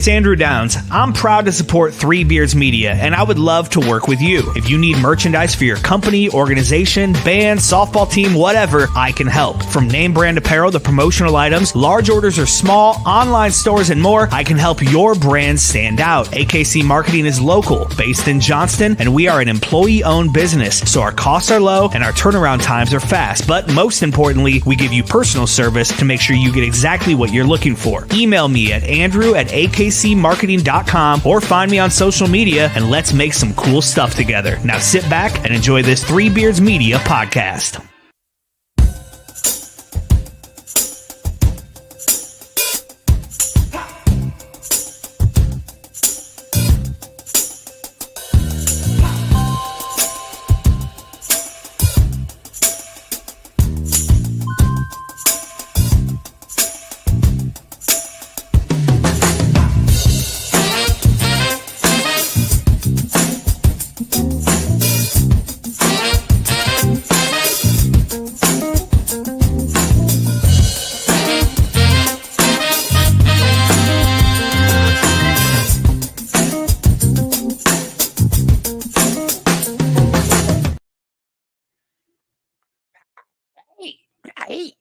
It's Andrew Downs. I'm proud to support Three Beards Media, and I would love to work with you. If you need merchandise for your company, organization, band, softball team, whatever, I can help. From name brand apparel to promotional items, large orders or small, online stores, and more, I can help your brand stand out. AKC Marketing is local, based in Johnston, and we are an employee-owned business, so our costs are low and our turnaround times are fast. But most importantly, we give you personal service to make sure you get exactly what you're looking for. Email me at andrew@akcmarketing.com or find me on social media and let's make some cool stuff together. Now sit back and enjoy this Three Beards Media podcast. Hey,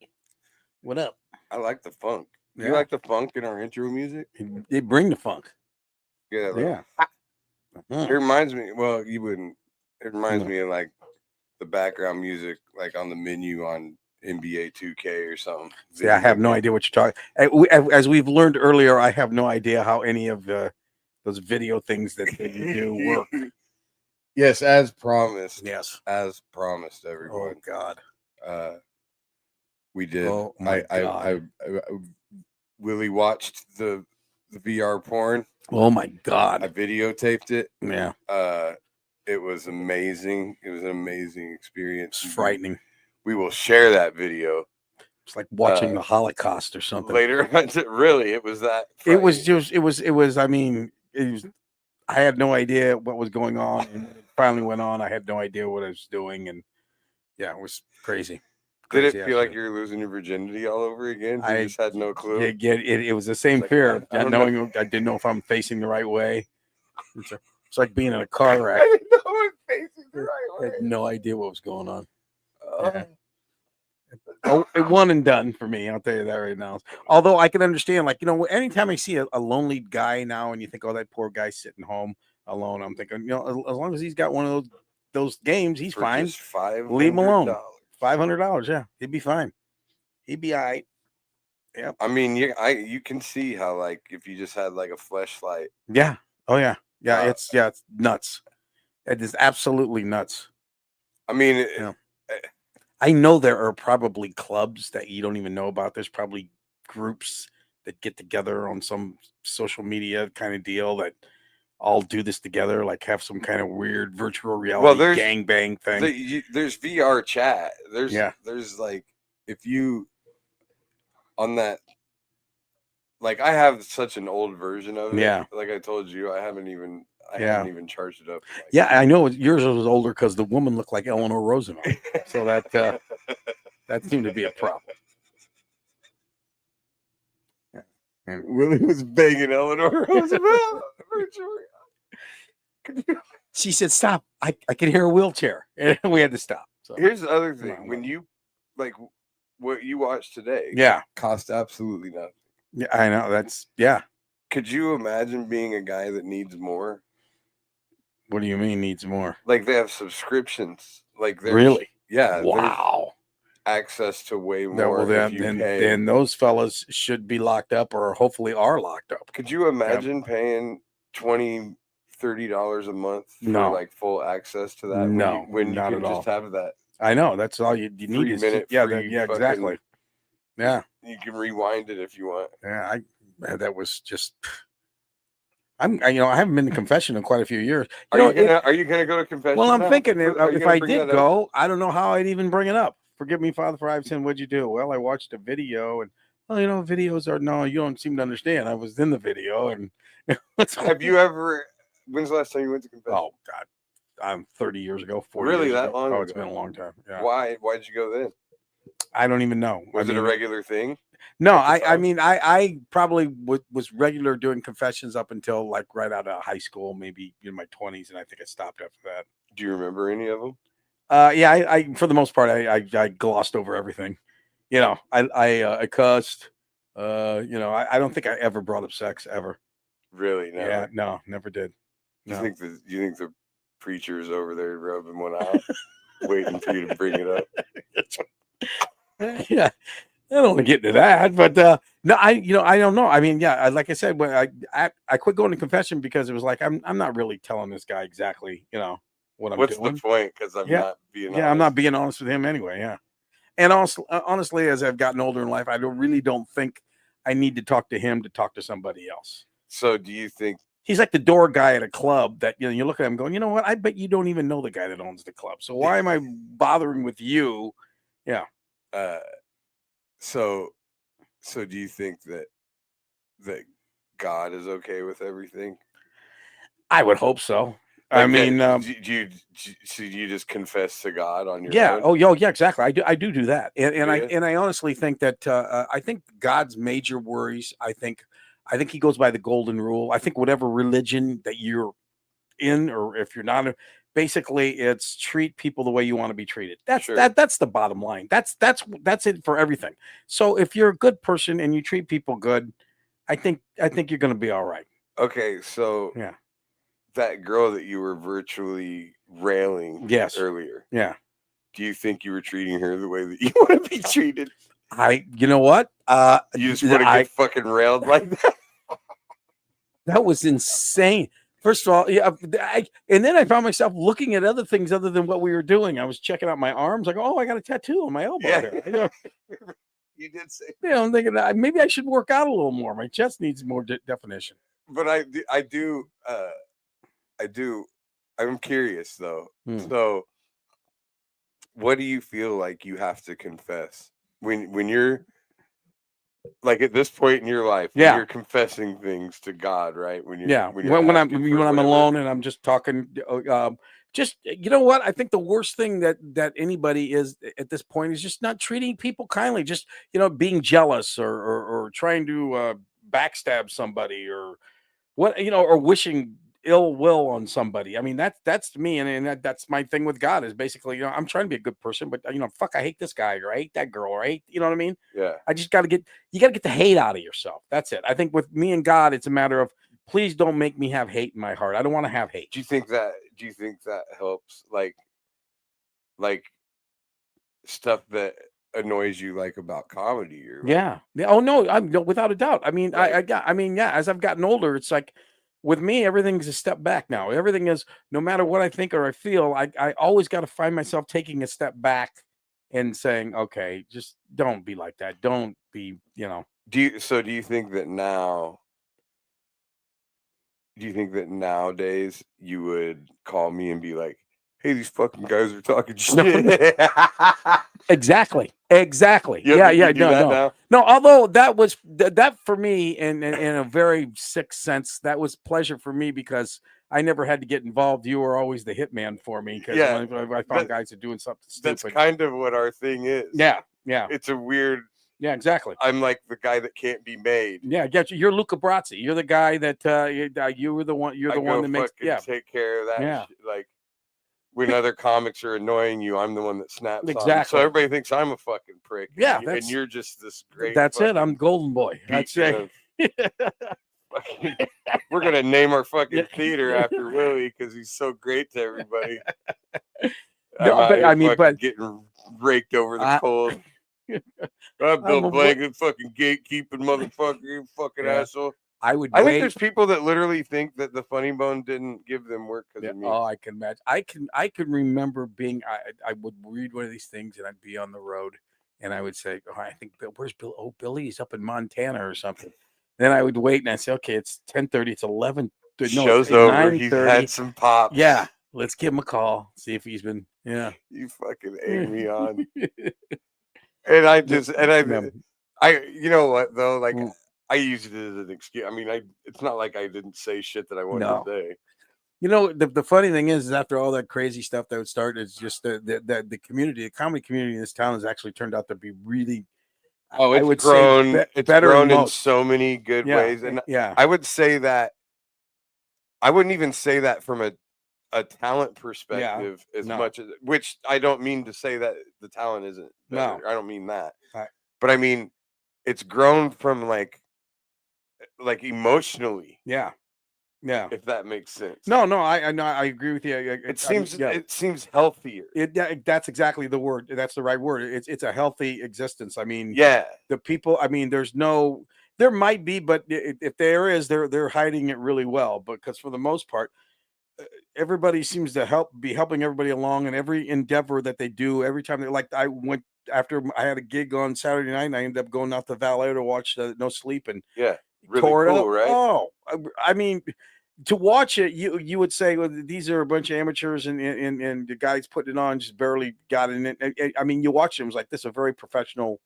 what up? I like the funk. Yeah. You like the funk in our intro music? They bring the funk. Yeah. Yeah. It reminds me. Well, you wouldn't. It reminds me of like the background music, like on the menu on NBA 2K or something. See, I have no idea what you're talking. As we've learned earlier, I have no idea how any of those video things that you do work. Yes, as promised. Yes, as promised, everyone. Oh God. We did. Oh my God. I Willie watched the VR porn. Oh my God. I videotaped it. Yeah. It was amazing. It was an amazing experience. It's frightening. We will share that video. It's like watching the Holocaust or something. Later, really, it was that. It was just. It was. I mean, it was. I had no idea what was going on, and it finally went on. I had no idea what I was doing, and yeah, it was crazy. Did it feel like you're losing your virginity all over again? I just had no clue. It was the same fear, not knowing. I didn't know if I'm facing the right way. It's like being in a car wreck. I didn't know I was facing the right way. I had no idea what was going on. Yeah. Oh, one and done for me. I'll tell you that right now. Although I can understand, like, anytime I see a lonely guy now, and you think, oh, that poor guy sitting home alone, I'm thinking, as long as he's got one of those games, he's fine. Leave him alone. $500, yeah, he'd be fine. He'd be all right. Yeah. I mean, you can see how, like, if you just had like a fleshlight. Yeah. Oh yeah. Yeah. It's nuts. It is absolutely nuts. I mean, I know there are probably clubs that you don't even know about. There's probably groups that get together on some social media kind of deal that all do this together, like have some kind of weird virtual reality gangbang thing. There's VR chat. There's like, if you on that, like, I have such an old version of it. Yeah. Like I told you, I haven't even charged it up. Yeah, I know yours was older because the woman looked like Eleanor Roosevelt. So that seemed to be a problem. And Willie was banging Eleanor Roosevelt. She said, "Stop! I can hear a wheelchair," and we had to stop. So here's the other thing: when you like what you watched today, cost absolutely nothing. Yeah, I know. Could you imagine being a guy that needs more? What do you mean needs more? Like, they have subscriptions. Like, really? Yeah. Wow. Access to way more. Then those fellas should be locked up, or hopefully are locked up. Could you imagine paying $20-$30 a month for like full access to that? No, when not you can at just all. have that. I know, that's all you need. Is exactly. Yeah, you can rewind it if you want. Yeah, that was just. I haven't been to confession in quite a few years. Are you gonna go to confession? Well, I'm thinking if I did go, up? I don't know how I'd even bring it up. Forgive me, Father, for I've sinned. What'd you do? Well, I watched a video, and videos are you don't seem to understand. I was in the video, and have you ever? When's the last time you went to confession? Oh God, I'm 30 years ago. 40 really years that ago. long? Oh, it's been a long time. Yeah. Why? Why'd you go then? I don't even know. Was it a regular thing? No, At the I time? mean, I probably was regular doing confessions up until like right out of high school, maybe in my 20s, and I think I stopped after that. Do you remember any of them? Yeah, I for the most part, I glossed over everything. You know, I cussed. I don't think I ever brought up sex ever. Really? Never. Yeah, no, never did. Do you No. think the preacher's over there rubbing one out, waiting for you to bring it up? Yeah, I don't want to get into that, but no, I don't know. I mean, yeah, like I said, when I quit going to confession because it was like I'm not really telling this guy exactly, what I'm What's doing. the point? Because I'm Yeah, not being yeah, I'm not honest. being honest with him anyway. Yeah, and also, honestly, as I've gotten older in life, I don't think I need to talk to him to talk to somebody else. So do you think? He's like the door guy at a club that you look at him going, you know what? I bet you don't even know the guy that owns the club. So why am I bothering with you? Yeah. Uh, so do you think that God is okay with everything? I would hope so. Like I mean, do you just confess to God on your yeah. own? Oh, yeah, exactly. I do that, and Yeah. I honestly think that I think God's major worries. I think he goes by the golden rule. I think whatever religion that you're in, or if you're not, basically, it's treat people the way you want to be treated. Sure. That's the bottom line. That's it for everything. So if you're a good person and you treat people good, I think you're going to be all right. Okay, so Yeah. that girl that you were virtually railing Yes. earlier, Yeah. do you think you were treating her the way that you want to be treated? You know what? You just want to get fucking railed like that? That was insane. First of all, yeah, and then I found myself looking at other things other than what we were doing. I was checking out my arms, like, oh, I got a tattoo on my elbow. Yeah. There. You did say. I'm thinking maybe I should work out a little more. My chest needs more definition. But I do. I'm curious though. So, what do you feel like you have to confess when you're like at this point in your life? When you're confessing things to God, right? When I'm alone and I'm just talking. Just you know what? I think the worst thing that anybody is at this point is just not treating people kindly. Just being jealous or trying to backstab somebody or or wishing ill will on somebody. I mean, that's me, and that's my thing with God is basically, I'm trying to be a good person, but fuck, I hate this guy or I hate that girl, right? You know what I mean? Yeah. I just got to get the hate out of yourself. That's it. I think with me and God, it's a matter of please don't make me have hate in my heart. I don't want to have hate. Do you think that helps? Like stuff that annoys you, like about comedy or Yeah. Oh no, without a doubt. I mean, yeah. As I've gotten older, it's like with me, everything's a step back now. Everything is, no matter what I think or I feel, I always got to find myself taking a step back and saying, okay, just don't be like that. Don't be, Do you think that now? Do you think that nowadays you would call me and be like, "Hey, these fucking guys are talking shit"? Exactly. No. Although that was that for me, in a very sick sense, that was pleasure for me because I never had to get involved. You were always the hitman for me because I found guys are doing something stupid. That's kind of what our thing is. Yeah. It's a weird. Yeah, exactly. I'm like the guy that can't be made. Yeah, get you. You're Luca Brasi. You're the guy that you were the one. You're the one that makes. Yeah, take care of that. Yeah. Like when other comics are annoying you, I'm the one that snaps. Exactly. So everybody thinks I'm a fucking prick. Yeah, and you're just this great. That's it. I'm Golden Boy. That's it. We're gonna name our fucking theater after Willie because he's so great to everybody. No, but getting raked over the cold. I'm Bill Blanket, fucking gatekeeping motherfucker, you fucking asshole. I think there's people that literally think that the Funny Bone didn't give them work because of me. Oh, I can imagine. I can remember being. I would read one of these things and I'd be on the road and I would say, "Oh, I think where's Bill? Oh, Billy, he's up in Montana or something." Then I would wait and I'd say, "Okay, it's 10:30. It's 11. No, show's over. He's had some pops. Yeah, let's give him a call. See if he's been. Yeah, you fucking egg me on." And I you know what though, like I use it as an excuse. I mean, it's not like I didn't say shit that I wanted to say. The funny thing is after all that crazy stuff that would start, it's just the community, the comedy community in this town has actually turned out to be really Oh, I it's would grown. say It's better grown than in most. so many good ways, and Yeah. I would say that I wouldn't even say that from a talent perspective as much as, which I don't mean to say that the talent isn't better. I don't mean that, but I mean it's grown from like emotionally. Yeah. If that makes sense. No, I agree with you. It seems healthier. That's exactly the word. That's the right word. It's a healthy existence. I mean, the people. I mean, there might be, but if there is, they're hiding it really well. Because for the most part, everybody seems to be helping everybody along in every endeavor that they do. Every time I went after I had a gig on Saturday night, and I ended up going out to Valet to watch No Sleep, and really tore it cool, up. right? Oh, I mean, to watch it, you would say, well, these are a bunch of amateurs, and the guys putting it on just barely got in it. I mean, you watch it, it was like this a very professional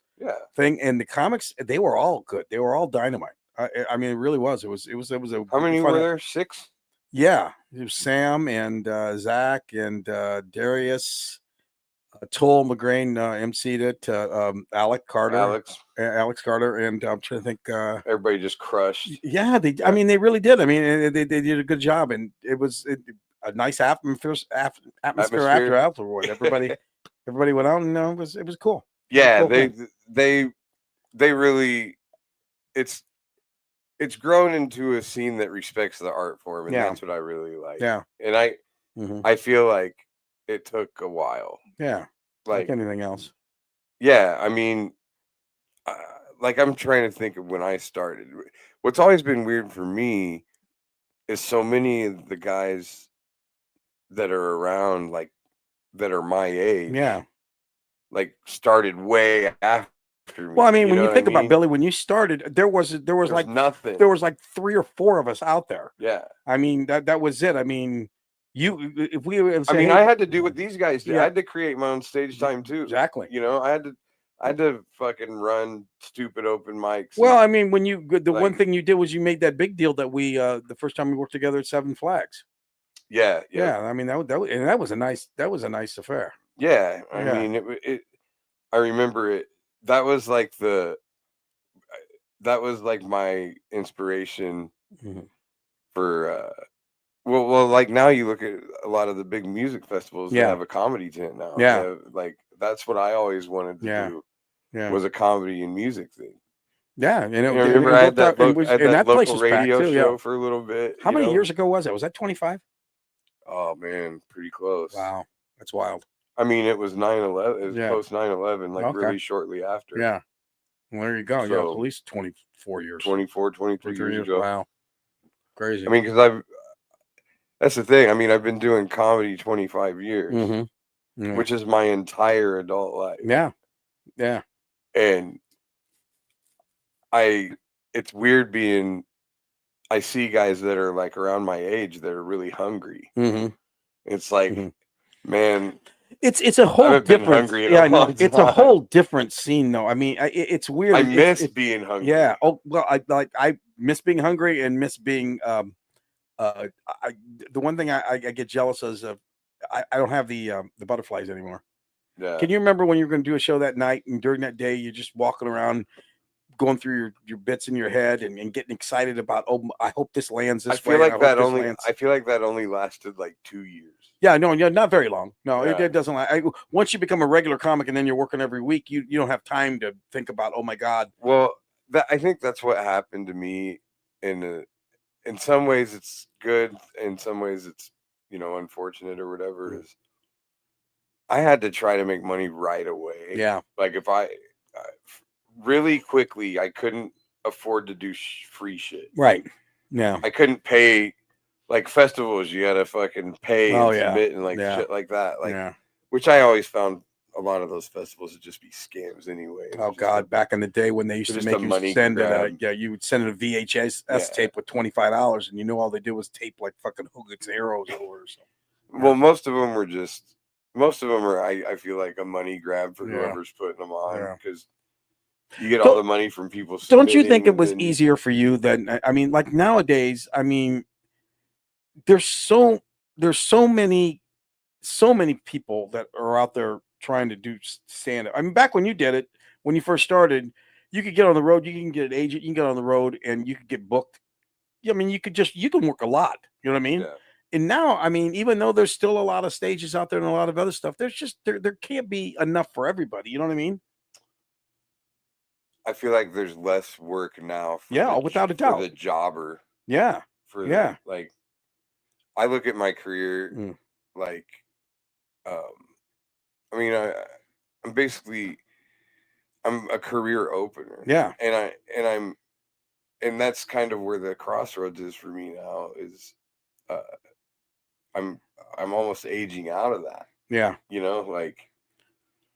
thing, and the comics, they were all good. They were all dynamite. I mean, it really was. It was a how many were there? 6? Yeah, it was Sam and Zach and Darius. Toll McGrain emceed it. Alex Carter, and I'm trying to think. Everybody just crushed. Yeah, I mean, they really did. I mean, they did a good job, and it was a nice atmosphere afterward. Everybody went out, and it was cool. Yeah, they really, it's grown into a scene that respects the art form, and that's what I really like. Yeah, and I feel like it took a while. Yeah, like anything else. Yeah, I mean, like I'm trying to think of when I started. What's always been weird for me is so many of the guys that are around, like that are my age, like started way after me. Well, I mean, when you think about Billy, when you started, there was like nothing. There was like 3 or 4 of us out there. Yeah, I mean that was it. I mean, I had to do what these guys did. I had to create my own stage time too. Exactly. I had to fucking run stupid open mics. Well, I mean, when one thing you did was you made that big deal that we the first time we worked together at Seven Flags. Yeah. I mean, that was a nice affair. Yeah, I mean, I remember it. That was like my inspiration for. Well, like now you look at a lot of the big music festivals that have a comedy tent now. Yeah, like that's what I always wanted to do. Yeah, was a comedy and music thing. Yeah, and I remember I had that local radio show for a little bit. How many years ago was that? Was that 25? Oh man, pretty close. Wow, that's wild. I mean, it was 9/11. It was post 9/11, like really shortly after. Yeah. Well, there you go. So, at least 24 years. 23 years ago. Wow. Crazy. I mean, because that's the thing. I mean, I've been doing comedy 25 years, which is my entire adult life. Yeah. Yeah. And it's weird I see guys that are like around my age that are really hungry. It's like, man, it's a whole different. It's a whole different scene, though. I mean, it's weird. I miss being hungry. Yeah. Oh well, I miss being hungry and miss being. The one thing I get jealous is I don't have the butterflies anymore. Yeah. Can you remember when you were going to do a show that night, and during that day you're just walking around, going through your bits in your head and getting excited about, oh, I hope this lands this way. I feel like that only lasted like 2 years. Yeah, no, not very long. No, it doesn't last. Once you become a regular comic and then you're working every week, you don't have time to think about, oh my God. Well, I think that's what happened to me. In some ways it's good, in some ways it's unfortunate or whatever. Is I had to try to make money right away. Yeah, like if I really quickly, I couldn't afford to do free shit. Right. Yeah. I couldn't pay, like festivals. You had to fucking pay and submit and shit like that. Which I always found a lot of those festivals would just be scams anyway. Oh God, back in the day when they used to make you send it, you would send a VHS tape with $25, and all they did was tape like fucking Hogan's Heroes over. Well, most of them are. I feel like a money grab for whoever's putting them on because. You get all the money from people. Don't you think it was easier for you than, I mean, like nowadays, I mean, there's so many people that are out there trying to do stand up. I mean, back when you did it, when you first started, you could get on the road. You can get an agent. You can get on the road, and you could get booked. I mean, you can work a lot. You know what I mean? Yeah. And now, I mean, even though there's still a lot of stages out there and a lot of other stuff, there's just there can't be enough for everybody. You know what I mean? I feel like there's less work now. Without a doubt. For the jobber. Yeah. Like, I look at my career like, I mean, I'm a career opener. Yeah. And that's kind of where the crossroads is for me now. Is I'm almost aging out of that. Yeah. You know, like.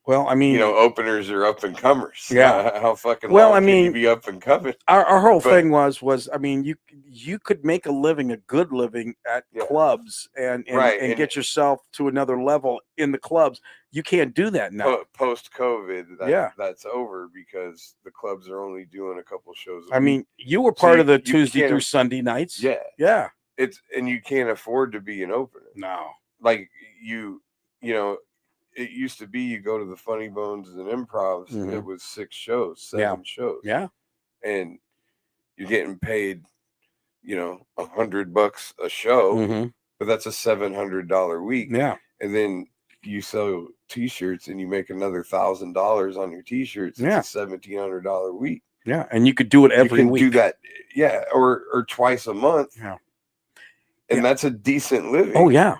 Well, I mean, openers are up and comers. Yeah. How fucking long can you be up and coming? Our whole thing was, I mean, you could make a good living at clubs and get yourself to another level in the clubs. You can't do that now. Post COVID, that's over because the clubs are only doing a couple shows. I mean, you were part of the Tuesday through Sunday nights. Yeah. Yeah. And you can't afford to be an opener. No. Like you know, it used to be you go to the Funny Bones and Improvs, and it was 6 shows, 7 shows. Yeah. And you're getting paid, $100 a show, but that's a $700 week. Yeah. And then you sell T-shirts and you make another $1,000 on your T-shirts. It's a $1,700 week. Yeah. And you could do it every week. Do that. Yeah. Or twice a month. Yeah. And that's a decent living. Oh, yeah.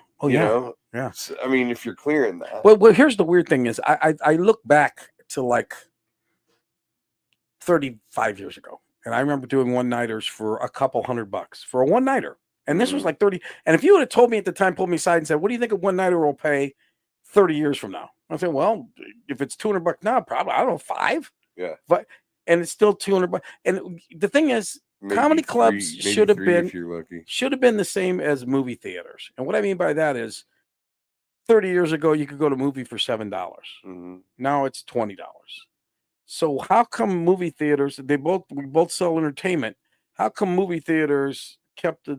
Yeah. So, I mean, if you're clearing that. Well, here's the weird thing is I look back to like 35 years ago, and I remember doing one-nighters for a couple $100 for a one-nighter. And this was like 30. And if you would have told me at the time, pulled me aside and said, what do you think a one-nighter will pay 30 years from now? I said, well, if it's $200 now, probably, I don't know, 5. Yeah. And it's still $200. And the thing is, maybe comedy clubs should have been the same as movie theaters. And what I mean by that is 30 years ago, you could go to a movie for $7. Now it's $20. So how come movie theaters, we both sell entertainment. How come movie theaters kept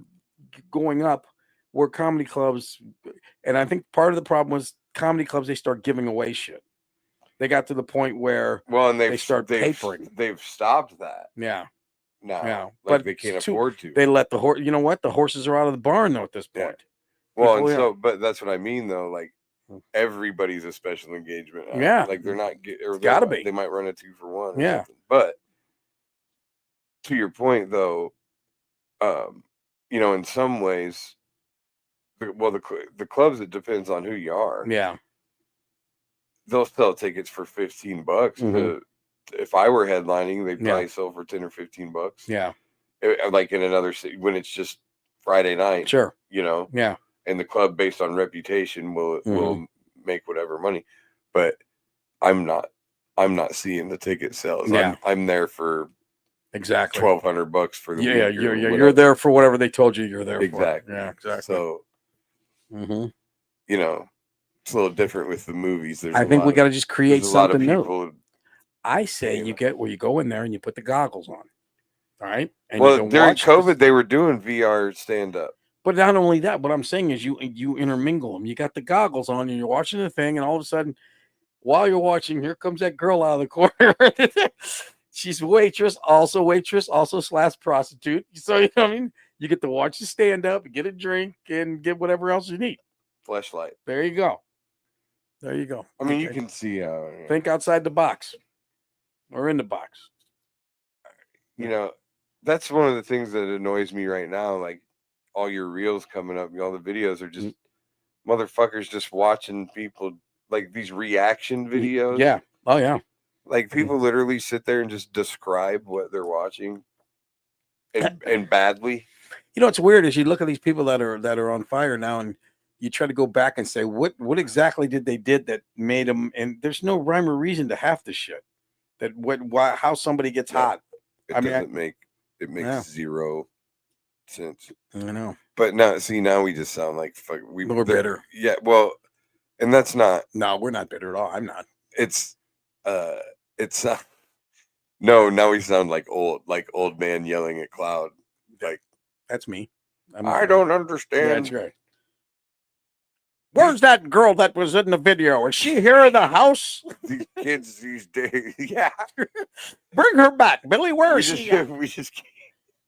going up where comedy clubs, and I think part of the problem was comedy clubs, they start giving away shit. They got to the point where they start papering. They've stopped that. Yeah. Now, but they can't afford to. They let the horse. You know what? The horses are out of the barn though at this point. Yeah. Well, but that's what I mean though. Like everybody's a special engagement. Yeah. Like they're not. Gotta be. They might run a 2-for-1. Yeah. But to your point though, in some ways, the clubs, it depends on who you are. Yeah. They'll sell tickets for $15. But if I were headlining, they'd probably sell for $10 or $15. Yeah. Like in another city when it's just Friday night. Sure. Yeah. And the club, based on reputation, will make whatever money. But I'm not seeing the ticket sales. Yeah. I'm there for exactly $1,200 for the week. You're there for whatever they told you you're there for. Yeah, exactly. So it's a little different with the movies. I think we got to just create something new. I say you go in there and you put the goggles on. All right. And during COVID, they were doing VR stand up. But not only that, what I'm saying is you intermingle them. You got the goggles on and you're watching the thing, and all of a sudden, while you're watching, here comes that girl out of the corner. She's waitress, also / prostitute. So you know what I mean? You get to watch the stand up, get a drink, and get whatever else you need. Fleshlight. There you go. I mean, you can see think outside the box. Or in the box. That's one of the things that annoys me right now. Like all your reels coming up, all the videos are just motherfuckers just watching people, like these reaction videos. Yeah. Oh yeah. Like people literally sit there and just describe what they're watching and badly. What's weird is you look at these people that are on fire now, and you try to go back and say what exactly did they did that made them, and there's no rhyme or reason to half the shit. That how somebody gets hot. It makes zero sense. I know. But now we just sound like fuck. We're bitter. Yeah, well, and that's not. No, we're not bitter at all. I'm not. It's no. Now we sound like old man yelling at cloud. Like that's me. I don't understand. Yeah, that's right. Where's that girl that was in the video? Is she here in the house? These kids these days, yeah. Bring her back, Billy. Where is she?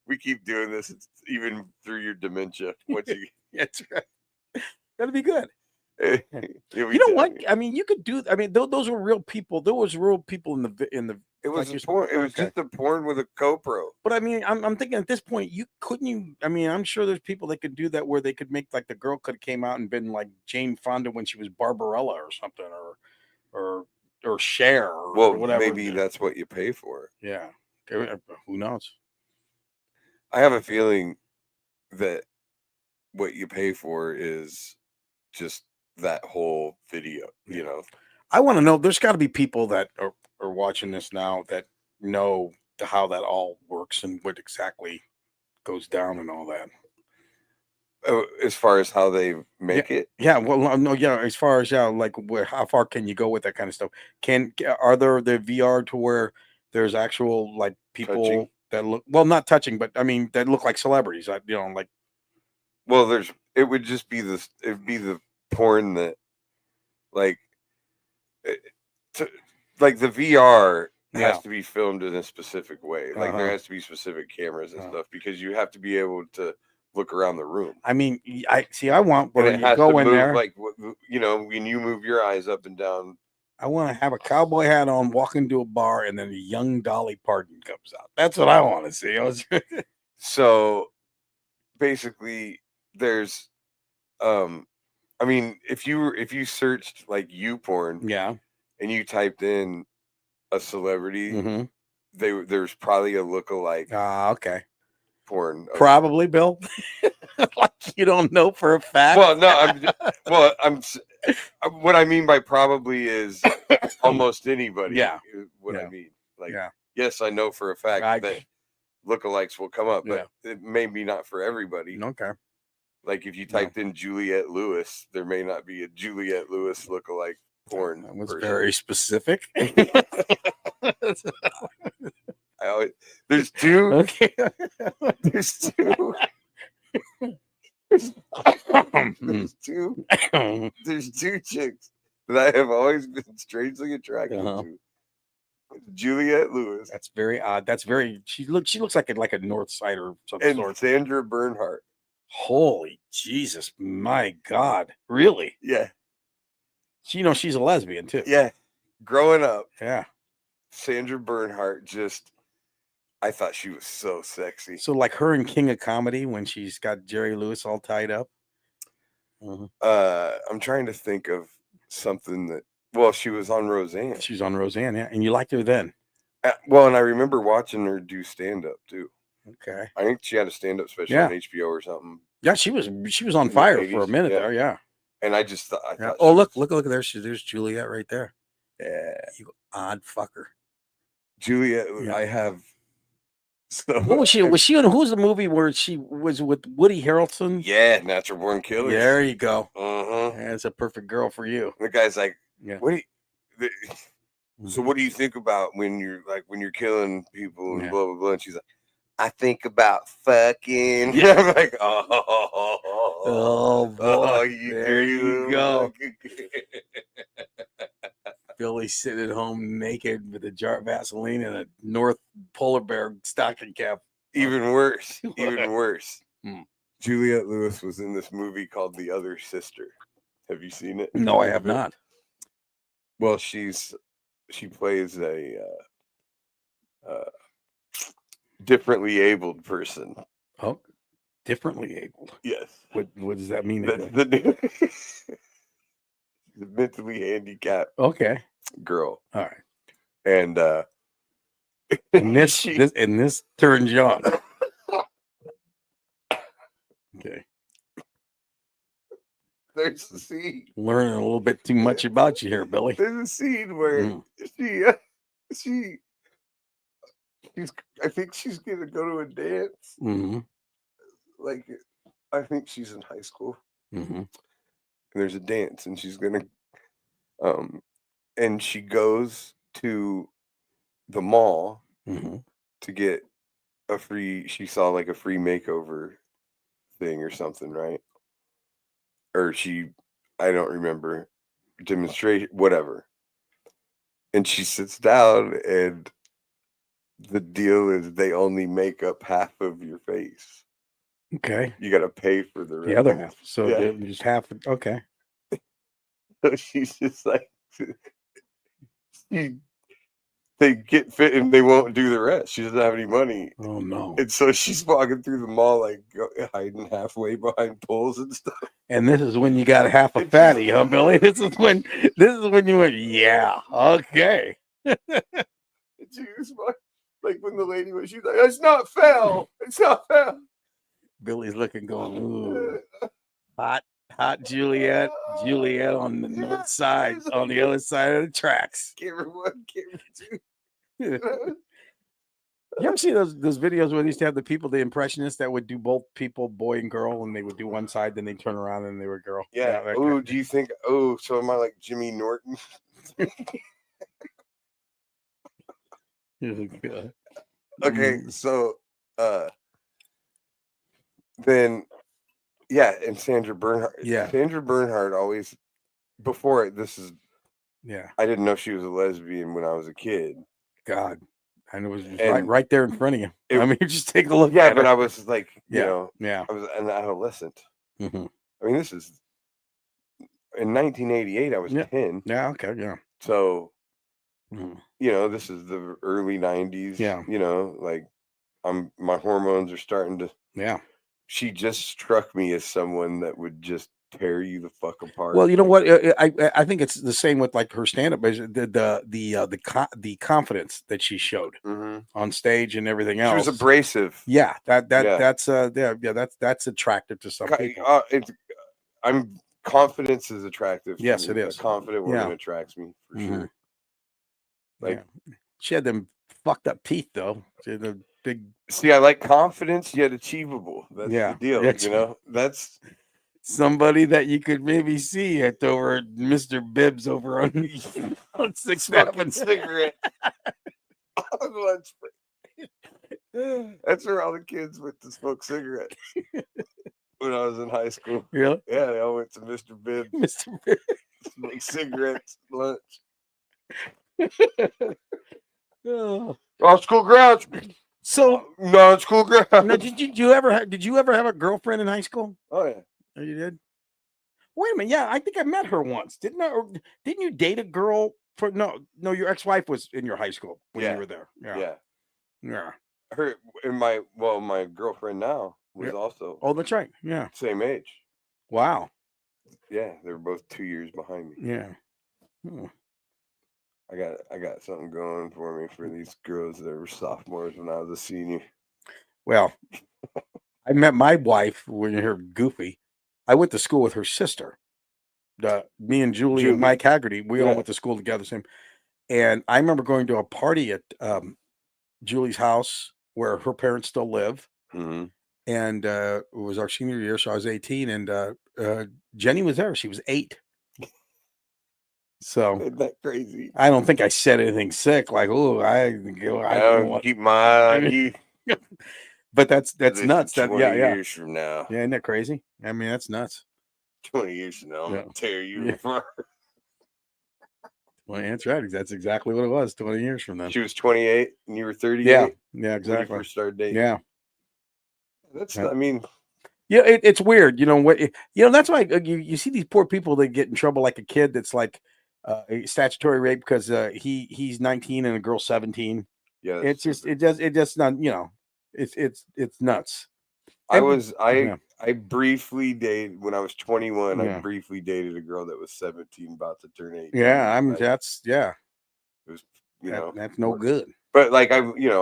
We keep doing this. It's even through your dementia. Once you, That's right. That'd be good. you know what? I mean, you could do. I mean, those were real people. There was real people in the. It was like porn. It was just a porn with a GoPro. But I mean, I'm thinking at this point, you. I mean, I'm sure there's people that could do that where they could make like the girl could have came out and been like Jane Fonda when she was Barbarella or something, or Cher or whatever. Maybe that's what you pay for. Yeah, who knows? I have a feeling that what you pay for is just that whole video. You know, I want to know. There's got to be people that are watching this now that know how that all works and what exactly goes down and all that. As far as how they make it, yeah. Well, no, yeah. As far as like how far can you go with that kind of stuff? Are there the VR to where there's actual like people touching. that look not touching, but I mean that look like celebrities? Like. Well, it would just be this. It'd be the porn that, like the VR has to be filmed in a specific way. Like there has to be specific cameras and stuff because you have to be able to look around the room. I mean, I want where you go in there, like when you move your eyes up and down. I want to have a cowboy hat on, walk into a bar, and then a young Dolly Parton comes out. That's what I want to see. So basically, there's, I mean, if you searched like YouPorn, and you typed in a celebrity, there's probably a lookalike. Okay. Porn. Probably, Bill. Like you don't know for a fact. Well, no, I'm what I mean by probably is almost anybody. Yeah. What I mean. Like, yes, I know for a fact that lookalikes will come up, but it may be not for everybody. Okay. Like if you typed in Juliette Lewis, there may not be a Juliette Lewis lookalike porn. That was very specific. There's two. Okay. There's two. There's two chicks that I have always been strangely attracted to. Juliette Lewis. That's very odd. That's very. She looks like a North Side or something. And sort. Sandra Bernhardt. Holy Jesus, my God! Really? Yeah. She's a lesbian too. Yeah. Growing up. Yeah. Sandra Bernhardt I thought she was so sexy. So like her in King of Comedy when she's got Jerry Lewis all tied up. I'm trying to think of something that. Well, she was on Roseanne. She was on Roseanne, yeah, and you liked her then. Well, and I remember watching her do stand up too. Okay. I think she had a stand up special on HBO or something. Yeah, she was on fire for a minute there. Yeah. And I just thought. Oh, look there. There's Juliette right there. Yeah. You odd fucker. Juliette. Yeah. I have. So what was she? Was she in who's the movie where she was with Woody Harrelson? Yeah, Natural Born Killers. There you go. That's a perfect girl for you. The guy's like, what do you? So what do you think about when you're killing people and blah blah blah? And she's like, I think about fucking. Yeah, I'm like, oh boy, there you go. Billy's sitting at home naked with a jar of Vaseline and a North Polar Bear stocking cap. Even worse. Even worse. Juliette Lewis was in this movie called The Other Sister. Have you seen it? No, I have not. Well, she plays a differently abled person. Oh, differently abled. Yes. What does that mean? The mentally handicapped. Okay. Girl. All right. And this turns you on. Okay. There's a scene. Learning a little bit too much about you here, Billy. There's a scene where she's I think she's gonna go to a dance. Like I think she's in high school. And there's a dance and she's gonna and she goes to the mall to get she saw like a free makeover thing or something, right? Or she I don't remember, demonstration, whatever. And she sits down, and the deal is they only make up half of your face. Okay. You got to pay for the other half. So yeah. just half. Okay. So she's just like, they get fit and they won't do the rest. She doesn't have any money. Oh no. And so she's walking through the mall, like hiding halfway behind poles and stuff. And this is when you got half a fatty, huh, Billy? This is when you went, yeah, okay. She was like when the lady was, she's like, it's not foul. It's not foul. Billy's looking, going, ooh, hot Juliet on the north side, on the other side of the tracks. Camera 1, camera 2. You ever see those videos where they used to have the people, the impressionists that would do both people, boy and girl, and they would do one side, then they turn around and they were girl? Yeah. Oh, do you think? Oh, so am I like Jimmy Norton? Okay, so then yeah, and Sandra Bernhard. Yeah. Sandra Bernhard always before this is yeah. I didn't know she was a lesbian when I was a kid. God. And it was just right there in front of you. I mean, just take a look at at but her. I was like, you know, yeah. I was an adolescent. Mm-hmm. I mean, this is in 1988. I was 10. Yeah. Okay. Yeah. So, you know, this is the early 90s. Yeah. You know, like my hormones are starting to. Yeah. She just struck me as someone that would just tear you the fuck apart. Well, you know what? I think it's the same with like her stand-up. The confidence that she showed on stage and everything else. She was abrasive. Yeah, that's attractive to some people. Confidence is attractive. Yes, it is. A confident woman attracts me for sure. Like she had them fucked up teeth though. She had the big. See, I like confidence yet achievable. That's the deal. That's, you know, that's. Somebody that you could maybe see at over Mr. Bibbs over on 6th Avenue. Cigarette. That's where all the kids went to smoke cigarettes when I was in high school. Really? Yeah, they all went to Mr. Bibbs. Mr. Bibbs. Smoke cigarettes, lunch. Oh. School grounds. So non-school grounds. Now, did you ever have a girlfriend in high school? Oh yeah. Oh, you did? Wait a minute. Yeah, I think I met her once. Didn't I? Or didn't you date a girl for no, your ex-wife was in your high school when you were there. Yeah. Her and my girlfriend now was also. Oh, that's right. Yeah. Same age. Wow. Yeah, they were both 2 years behind me. Yeah. I got something going for me for these girls that were sophomores when I was a senior. Well, I met my wife when you're goofy. I went to school with her sister. Me and Julie and Mike Haggerty, we all went to school together. And I remember going to a party at Julie's house where her parents still live. Mm-hmm. And it was our senior year, so I was 18. And Jenny was there. She was 8. So isn't that crazy? I don't think I said anything sick, like, oh, I don't keep my eye on you. But that's nuts. 20 years from now. Yeah, isn't that crazy? I mean, that's nuts. 20 years from now, I'm gonna tear you apart. Well, that's right. That's exactly what it was 20 years from now. She was 28 and you were 38? Yeah, exactly. When you first started dating. Yeah. That's, I mean. Yeah, it's weird. You know what? That's why you see these poor people that get in trouble, like a kid that's like a statutory rape because he's 19 and a girl's 17. Yeah. It's just, it just not, it's nuts. I briefly dated when I was 21. Yeah. I briefly dated a girl that was 17, about to turn 18. Yeah, It was, that's no good. But like I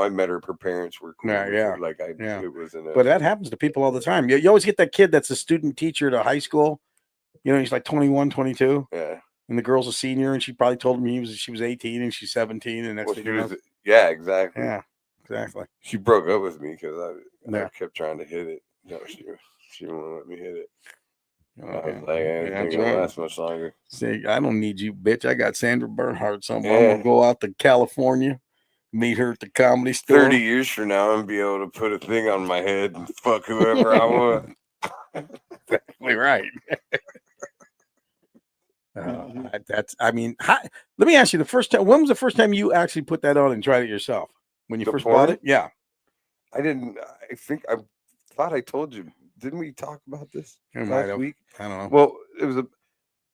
met her. Her parents were cool. Yeah. It wasn't. But that happens to people all the time. You always get that kid that's a student teacher at a high school. He's like 21, 22. Yeah. And the girl's a senior, and she probably told him she was 18 and she's 17, and that's yeah, exactly. Yeah, exactly. She broke up with me because I kept trying to hit it. No, she wouldn't let me hit it. Okay. I was like, I didn't think it'll last much longer. See, I don't need you, bitch. I got Sandra Bernhard somewhere. I'm gonna go out to California, meet her at the Comedy Store. 30 years from now, I'm gonna be able to put a thing on my head and fuck whoever I want. Exactly right. That's. I mean, let me ask you: when was the first time you actually put that on and tried it yourself? When you first bought it? Yeah. I didn't. I thought I told you. Didn't we talk about this last week? I don't know. Well, it was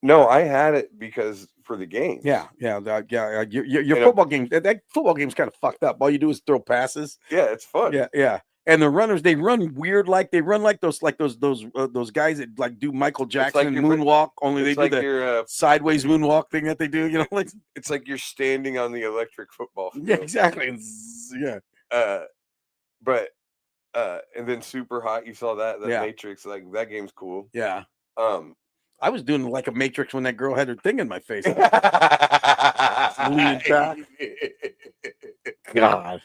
no. I had it because for the game. Yeah. Your football game. That football game's kind of fucked up. All you do is throw passes. Yeah, it's fun. Yeah. And the runners, they run weird, they run like those guys that like do Michael Jackson moonwalk. Only they do the sideways moonwalk thing that they do. You know, like it's like you're standing on the electric football field. Yeah, exactly. Yeah. But and then Super Hot, you saw that Matrix, like that game's cool. Yeah. I was doing like a Matrix when that girl had her thing in my face. Leaning back. God.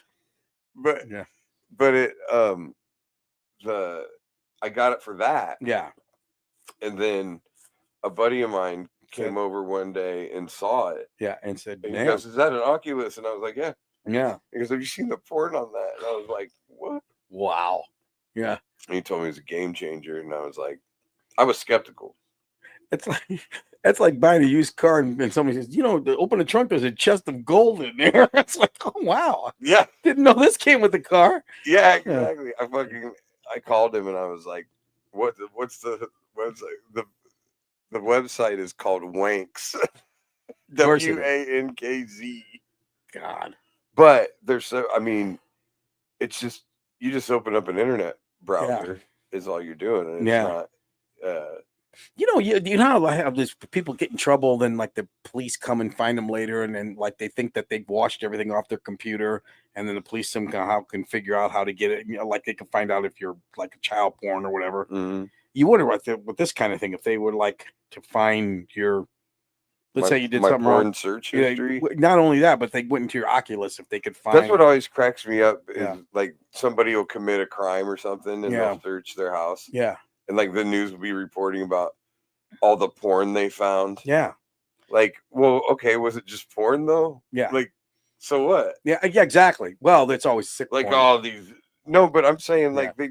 But yeah. But it I got it for that. Yeah. And then a buddy of mine came over one day and saw it. Yeah, and said, and he goes, "Is that an Oculus?" And I was like, "Yeah." Yeah. He goes, "Have you seen the porn on that?" And I was like, "What?" Wow. Yeah. And he told me it was a game changer, and I was like, I was skeptical. That's like buying a used car and somebody says, open the trunk, there's a chest of gold in there. It's like, oh wow. Yeah. Didn't know this came with the car. Yeah, exactly. Yeah. I called him and I was like, what's the website? The website is called Wankz. WANKZ. God. But it's just you just open up an internet browser is all you're doing. And it's not you know how I have these people get in trouble, then like the police come and find them later, and then like they think that they've washed everything off their computer, and then the police somehow can figure out how to get it. Like they can find out if you're like a child porn or whatever. Mm-hmm. You wonder with this kind of thing, if they would like to find your, let's say you did something porn wrong, search history. Not only that, but they went into your Oculus if they could find. That's what always cracks me up is like somebody will commit a crime or something and they'll search their house. Yeah. And like the news will be reporting about all the porn they found. Yeah. Like, well, okay, was it just porn though? Yeah. Like, so what? Yeah, exactly. Well, that's always sick. Like porn. all these. No, but I'm saying like they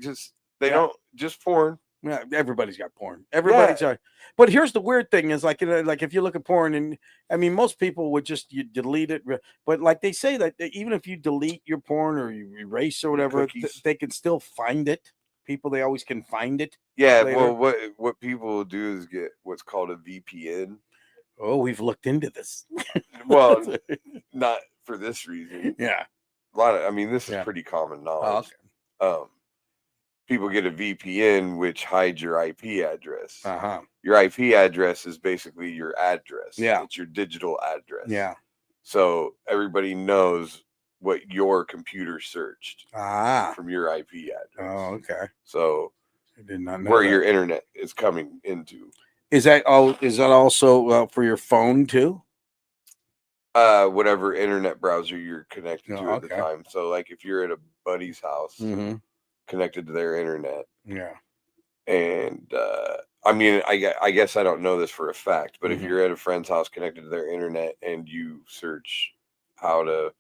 don't just porn. Yeah, everybody's got porn. Everybody's got. But here's the weird thing is like if you look at porn, and I mean most people would just you delete it, but like they say that even if you delete your porn or you erase or whatever, they can still find it. They always can find it. Yeah, later. Well, what people will do is get what's called a VPN. Oh, we've looked into this. Well, not for this reason. Yeah, this is pretty common knowledge. Oh, okay. People get a VPN which hides your IP address. Your IP address is basically your address. Yeah, it's your digital address. Yeah. So everybody knows what your computer searced from your IP address. Oh, okay. So I did not know where your internet is coming into. Is that also for your phone too? Whatever internet browser you're connected to at the time. So like if you're at a buddy's house connected to their internet. Yeah. And I guess I don't know this for a fact, but if you're at a friend's house connected to their internet and you search how to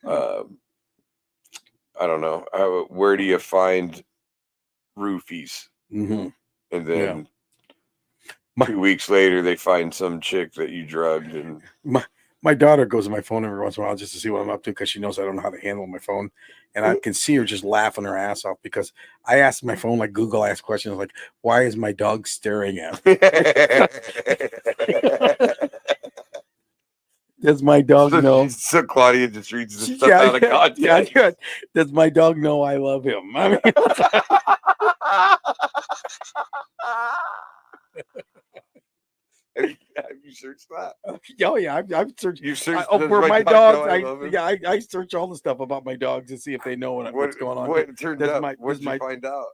I don't know. Where do you find roofies? Mm-hmm. And then 2 weeks later, they find some chick that you drugged. And my daughter goes to my phone every once in a while just to see what I'm up to because she knows I don't know how to handle my phone. And I can see her just laughing her ass off because I asked my phone, like Google asked questions like, why is my dog staring at me? Does my dog know? So Claudia just reads the stuff out of context. Yeah. Does my dog know I love him? I mean, have you searched that? Oh yeah, I've searched. You searched for my dogs. I search all the stuff about my dogs to see if they know what's going on. What turned out? What did you find out?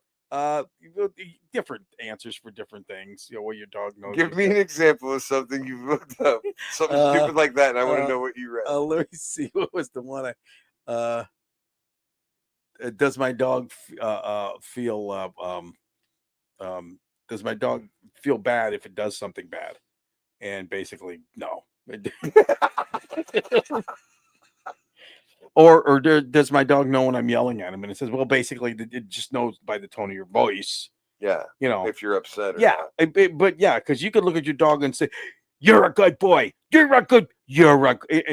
Different answers for different things. What your dog knows. Give me an example of something you looked up, something stupid like that, and I want to know what you read. Let me see. What was the one? Does my dog feel? Does my dog feel bad if it does something bad? And basically, no. Or does my dog know when I'm yelling at him? And it says, well, basically, it just knows by the tone of your voice. Yeah. You know, if you're upset. But yeah, because you could look at your dog and say, You're a good boy. And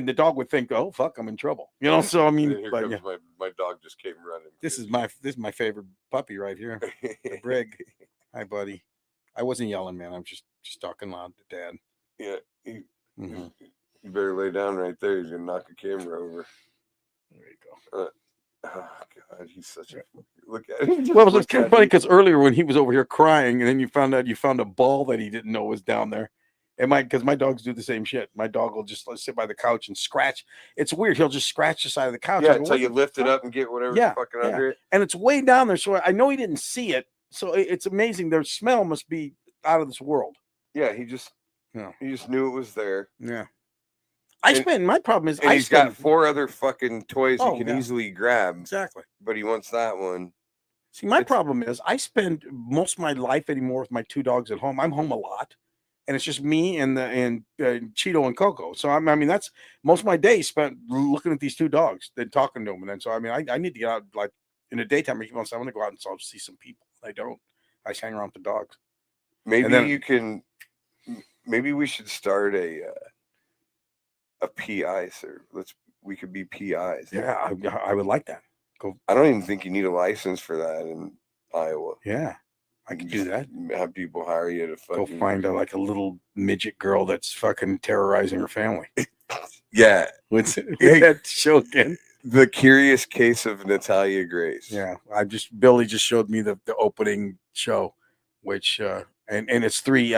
the dog would think, oh fuck, I'm in trouble. You know. So I mean, here but, comes my dog just came running. This is my favorite puppy right here, the Brig. Hi, buddy. I wasn't yelling, man. I'm just talking loud to Dad. Yeah, you better lay down right there. He's gonna knock a camera over. There you go. Oh God, he's such a look at him. Well, it's kind of funny because earlier when he was over here crying, and then you found a ball that he didn't know was down there. And because my dogs do the same shit. My dog will just sit by the couch and scratch. It's weird. He'll just scratch the side of the couch. Yeah, until you lift it up and get whatever's fucking under it. And it's way down there. So I know he didn't see it. So it's amazing. Their smell must be out of this world. Yeah, he just knew it was there. Yeah. My problem is he's got 4 other fucking toys he can easily grab. Exactly. But he wants that one. See, my problem is I spend most of my life anymore with my 2 dogs at home. I'm home a lot. And it's just me and Cheeto and Coco. So I mean, that's most of my day spent looking at these 2 dogs, then talking to them. And then so I mean, I need to get out like in the daytime. I want to go out and see some people. I don't. I just hang around with the dogs. Maybe we should start a PI, sir. We could be PIs. Yeah, I would like that. Go. I don't even think you need a license for that in Iowa. Yeah. I can do that. Have people hire you to fucking go find a little midget girl that's fucking terrorizing her family. Yeah. What's that show again? The Curious Case of Natalia Grace. Yeah. Billy just showed me the opening show, which and it's 3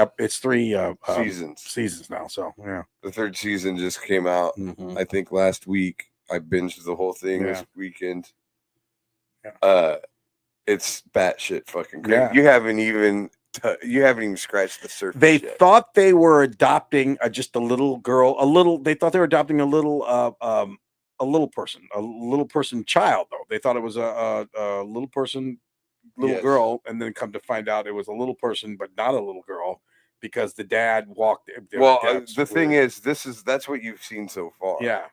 seasons now. So yeah. The 3rd season just came out, I think last week. I binged the whole thing this weekend. Yeah. It's batshit fucking crazy. Yeah. You haven't even scratched the surface. They yet. Thought they were adopting just a little girl. They thought they were adopting a little person child though. They thought it was a little person, girl, and then come to find out it was a little person, but not a little girl because the dad walked. Well, the thing is, that's what you've seen so far. Yeah,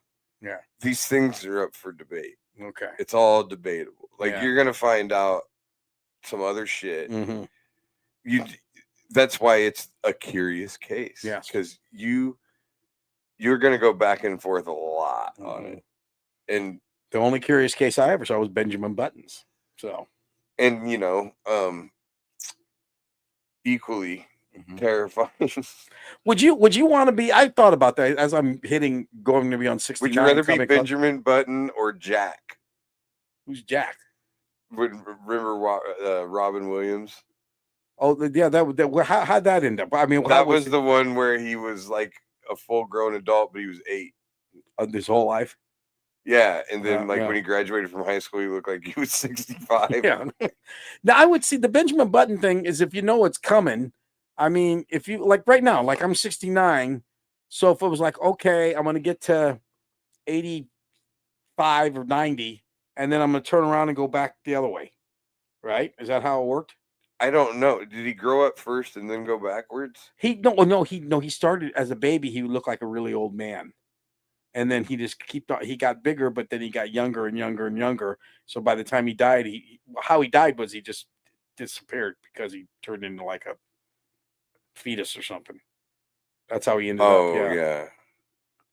yeah. These things are up for debate. Okay. It's all debatable. You're going to find out some other shit. Mm-hmm. That's why it's a curious case. Yeah. Because you're going to go back and forth a lot on it. And the only curious case I ever saw was Benjamin Button's. So, and equally terrifying. Would you want to be? I thought about that as I'm going to be on 69. Would you rather be Benjamin Button or Jack? Who's Jack? Remember Robin Williams? Oh yeah, how'd that end up? I mean, that was the one where he was like a full-grown adult, but he was 8 his whole life. Yeah, and then when he graduated from high school, he looked like he was 65. Yeah. Now I would see the Benjamin Button thing is if you know it's coming. I mean, if you like right now, like I'm 69. So if it was like, okay, I'm going to get to 85 or 90, and then I'm going to turn around and go back the other way. Right? Is that how it worked? I don't know. Did he grow up first and then go backwards? He started as a baby. He would look like a really old man. And then he got bigger, but then he got younger and younger and younger. So by the time he died, how he died was he just disappeared because he turned into like a fetus or something. That's how he ended up. Oh yeah.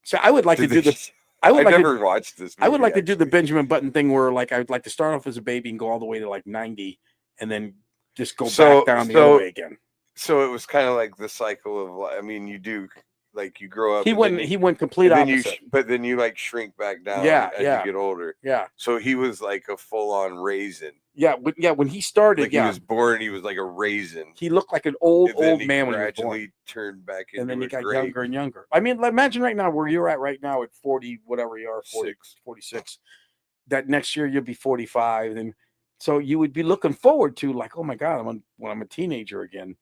So I would like to do this. I've never watched this movie, I would like to do the Benjamin Button thing where like I would like to start off as a baby and go all the way to like 90 and then just go back down the other way again. So it was kind of like the cycle of, I mean, you do like you grow up. He went complete opposite. But then you like shrink back down as you get older. Yeah. So he was like a full on raisin. Yeah, when he started, he was born, he was like a raisin. He looked like an old man when he was born. Gradually turned back into and then he got younger and younger. I mean, imagine right now where you're at right now at 40, whatever you are, 46. That next year you'll be 45, and so you would be looking forward to like, oh my God, when I'm a teenager again.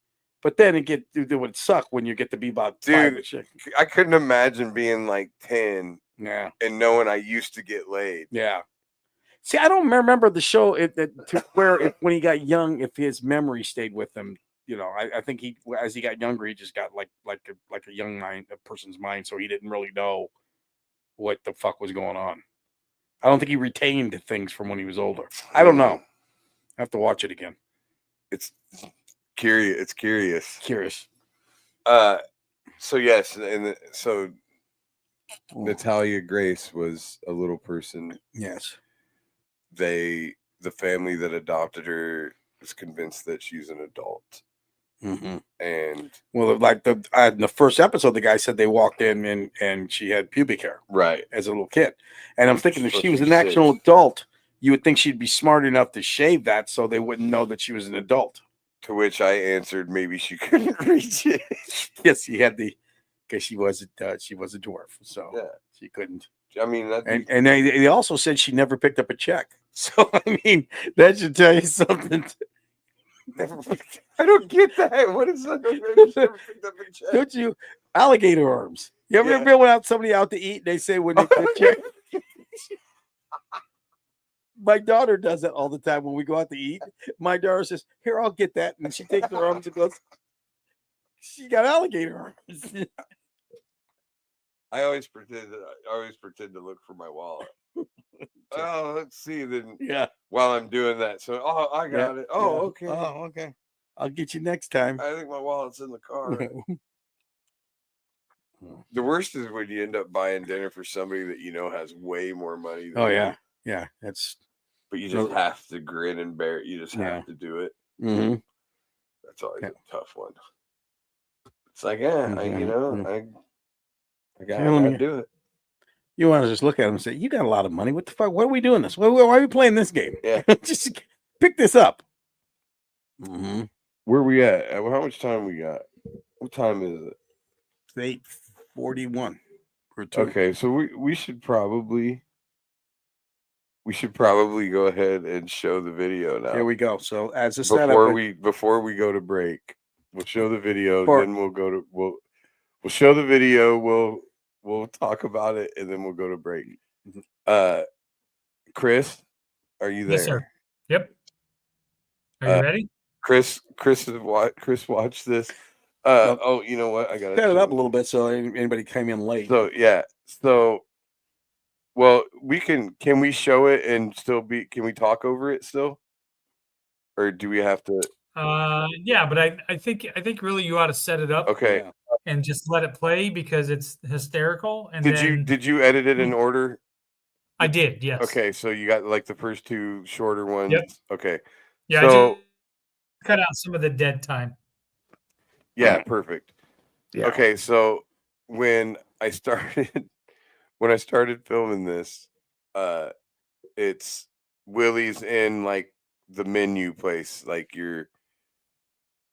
But then it would suck when you get to be about 5 and shit. I couldn't imagine being like 10, and knowing I used to get laid. Yeah. See, I don't remember the show when he got young, if his memory stayed with him. You know, I think as he got younger, he just got like a young mind, a person's mind, so he didn't really know what the fuck was going on. I don't think he retained things from when he was older. I don't know. I have to watch it again. It's curious. It's curious. Curious. So yes, so Natalia Grace was a little person. Yes. The family that adopted her is convinced that she's an adult. Mm-hmm. And well, like in the first episode, the guy said they walked in and she had pubic hair, right, as a little kid. And I'm thinking if she was an actual adult, you would think she'd be smart enough to shave that so they wouldn't know that she was an adult. To which I answered, maybe she couldn't reach it. Yes, he had because she was a dwarf, so yeah, she couldn't. I mean, and they also said she never picked up a check. So I mean, that should tell you something. I don't get that. What is that? Never picked up a check. Don't you? Alligator arms. You ever been without somebody out to eat? And they say when they get check. My daughter does that all the time when we go out to eat. My daughter says, "Here, I'll get that," and she takes her arms and goes. She got alligator arms. I always pretend to look for my wallet. Oh, let's see then. Yeah. While I'm doing that, so I got it. Oh, okay. Oh, okay. I'll get you next time. I think my wallet's in the car. The worst is when you end up buying dinner for somebody that you know has way more money than you. Yeah. That's. But you just have to grin and bear it. You just have to do it. Mm-hmm. That's always a tough one. It's like, I gotta do it. You want to just look at him and say, "You got a lot of money. What the fuck? Why are we doing this? Why are we playing this game? Yeah, just pick this up." Mm-hmm. Where we at? How much time we got? What time is it? It's 8:41. Okay, so we should probably go ahead and show the video now. Here we go. So as a before we go to break, we'll show the video. Then we'll show the video. We'll talk about it, and then we'll go to break. Chris, are you there? Yes, sir. Yep. Are you ready? Chris watched this. You know what? I got to set it up a little bit so anybody came in late. Well, can we show it and can we talk over it still? Or do we have to? Yeah, but I think really you ought to set it up. Okay. And just let it play because it's hysterical. And did you edit it in order? I did, yes. Okay, so you got like the first two shorter ones. Yep. Okay. Yeah, so, I just cut out some of the dead time. Yeah, perfect. Yeah. Okay, so when I started filming this, it's Willie's in like the menu place,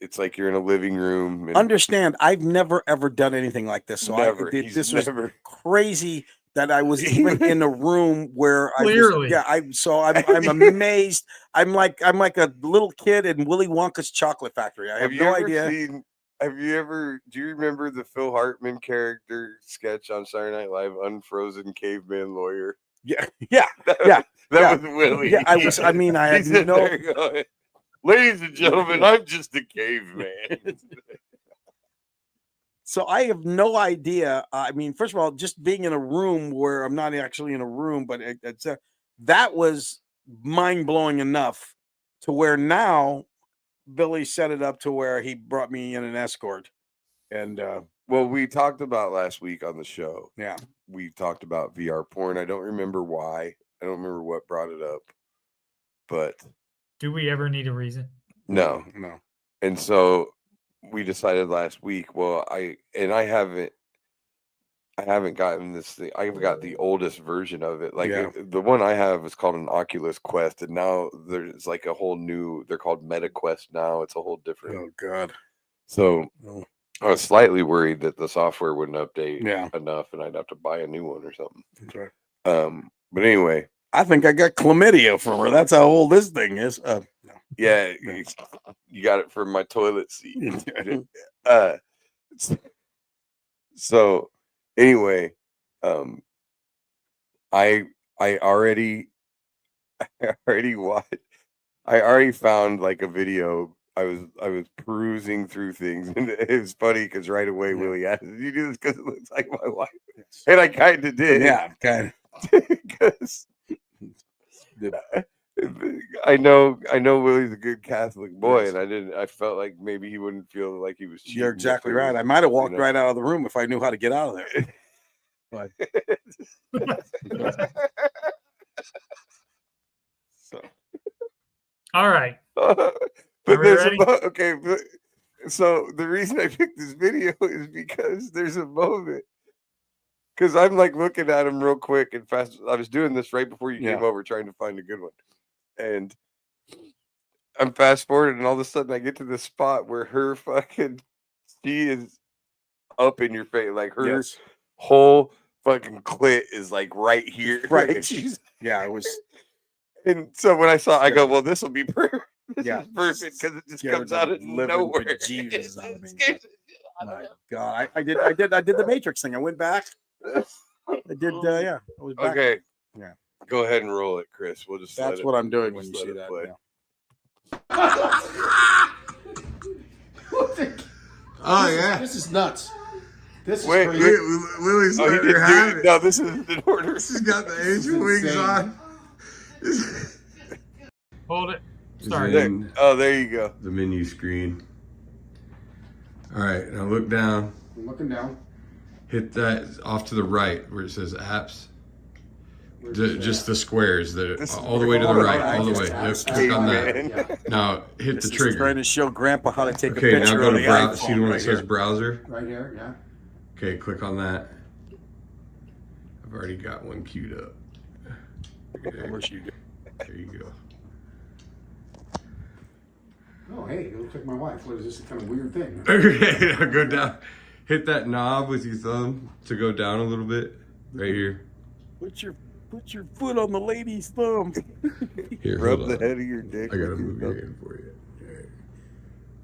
it's like you're in a living room. Understand, I've never ever done anything like this, so this was crazy that I was even in a room where Clearly. I'm amazed. I'm like a little kid in Willy Wonka's chocolate factory. I have no idea. Do you remember the Phil Hartman character sketch on Saturday Night Live, Unfrozen Caveman Lawyer? Yeah. That was Willie. Yeah, I had no. Ladies and gentlemen, I'm just a caveman. So I have no idea. I mean, first of all, just being in a room where I'm not actually in a room, but that was mind-blowing enough to where now Billy set it up to where he brought me in an escort. And well, we talked about last week on the show. Yeah. We talked about VR porn. I don't remember why. I don't remember what brought it up. But do we ever need a reason? No. And so we decided last week, well, I haven't gotten this thing. I've got the oldest version of it. Like the one I have is called an Oculus Quest, and now there's like a whole new, they're called Meta Quest now. It's a whole different. Oh God. So I was slightly worried that the software wouldn't update enough and I'd have to buy a new one or something. That's right. But anyway, I think I got chlamydia from her. That's how old this thing is. No. Yeah, you got it from my toilet seat. So anyway, I already found like a video. I was perusing through things, and it was funny because right away Willie asked, "Did you do this because it looks like my wife?" And I kind of did. Yeah, kind of. Because I know Willie's a good Catholic boy, Yes. and I felt like maybe he wouldn't feel like he was cheating. You're exactly if it right. was, I might have walked you know. right out of the room if I knew how to get out of there. But so All right. but we there's ready? okay. But, so the reason I picked this video is because there's a moment. Because I'm like looking at him real quick and fast. I was doing this right before you came over, trying to find a good one, and I'm fast forwarded, and all of a sudden I get to the spot where she is up in your face, like her whole fucking clit is like right here, right. Like she's it was. And so when I saw, I go, well, this will be perfect. This Yeah. is perfect because it just Scared comes the out of living nowhere. bejesus out of me. Scares the shit out of My me. God, I did the Matrix thing. I went back. I did. I was back. Okay. Yeah. Go ahead and roll it, Chris. We'll just. That's let what it, I'm doing we'll when just you see let that. it play. Oh yeah, This is nuts. This is Wait, crazy. Willie's Oh, he letting her didn't have do it. it. No, this isn't in order. She's got the angel wings insane. on. Hold it. Sorry. Then Oh, there you go. the menu screen. All right, now look down. I'm looking down. Hit that off to the right where it says apps. Just the squares, all the way to the right, all the way. Yep, click on that. Now hit This the is trying trigger. to show Grandpa how to take a Okay, now picture go of to the browser. iPhone See the one that right says here. browser? Right here, yeah. Okay, click on that. I've already got one queued up. Okay, Where's you? there you go. Oh, hey, it looks like my wife. What is this kind of weird thing? Okay, now go down. Hit that knob with your thumb to go down a little bit. Right here. Put your foot on the lady's thumb. Here, Rub hold the on. head of your dick. I gotta with your move your thumb. hand for you.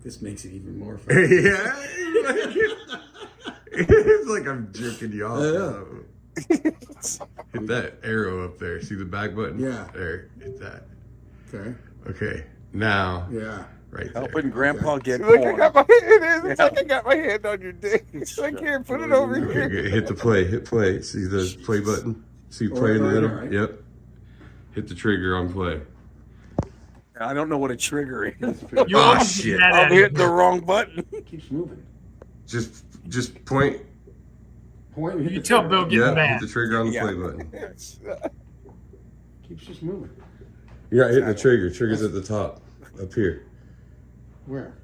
This makes it even more fun. Yeah. It's like I'm jerking you off. Hit that arrow up there. See the back button? Yeah. There. Hit that. Okay. Okay. Now. Yeah. Right there. Helping Grandpa get Look, I porn. got my hand. It's like I got my hand on your dick. It's like here, put it over Okay, here. good. Hit the play. Hit play. See the play button? See play in the right middle? there, right? Yep. Hit the trigger on play. I don't know what a trigger is. You Oh, always shit. get mad I'm at hitting it. the wrong button. It keeps moving. Just point. Point. and hit You the tell trigger. Bill getting Yeah. mad. Hit the trigger on the Yeah. play button. Keeps just moving. Yeah, hit the trigger. Trigger's at the top. Up here. Where?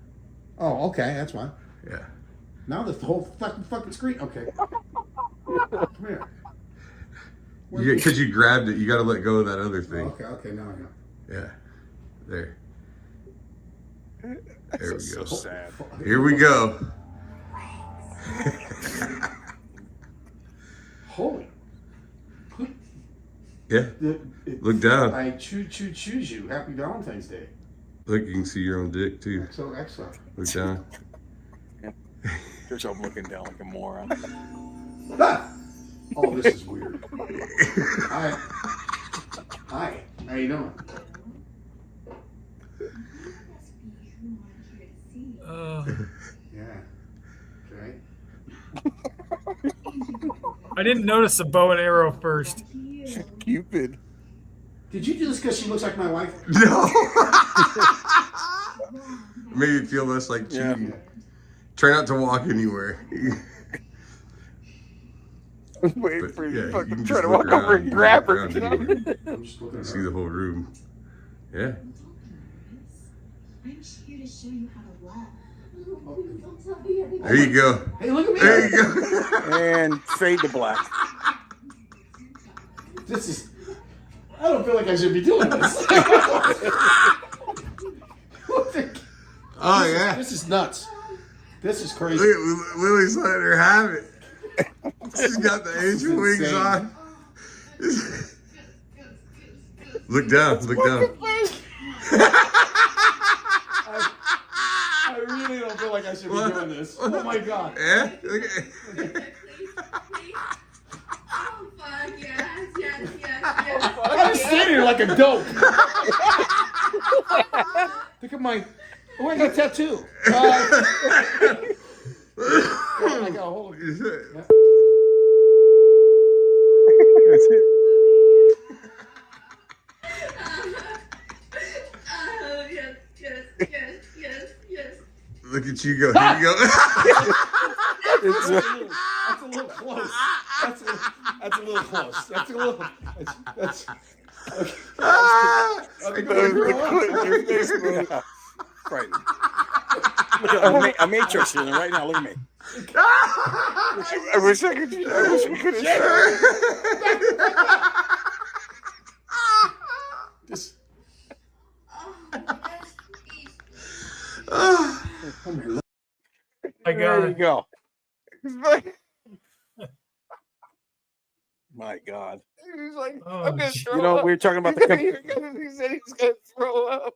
Oh, okay, that's fine. Yeah. Now the whole fucking screen. Okay. Come here. Because you grabbed it, you got to let go of that other thing. Okay, now I know. Yeah. There. There we go. Sad. Here we go. Holy. Yeah. Look down. I choose you. Happy Valentine's Day. Look, you can see your own dick too. So excellent. Look down. Here's I'm looking down like a moron. Ah! Oh, this is weird. Hi. How you doing? Yeah. Okay. I didn't notice the bow and arrow first. Cupid. Did you do this because she looks like my wife? No. Made you feel less like cheating. Yeah. Try not to walk anywhere. I was waiting But, for yeah, you you to can fucking just try to look walk over around. and You grab can her. look Get around out of here. I'm just looking at See her. the whole room. Yeah. I'm just here to show you how to love. There you go. Hey, look at me. There you go. And fade to black. This is. I don't feel like I should be doing this. Oh yeah. This is nuts. This is crazy. Look at Willie's letting her have it. She's got the angel wings insane. on. Look down. Look down. I really don't feel like I should be What? doing this. Oh my god. Yeah. Look at. Oh, fuck, yes. I'm standing here like a dope. Look at my. Oh, I got a tattoo. I got a whole. Look at you go. Here you go. That's a little close. That's a little close. That's a little. That's right. Look at a matrix in it right now. Look at me. I wish I could. I wish we could have. Just. My There you God. go. My God. He's like, Oh, I'm gonna shit. throw You know, up. we were talking about He the. said he's gonna throw up.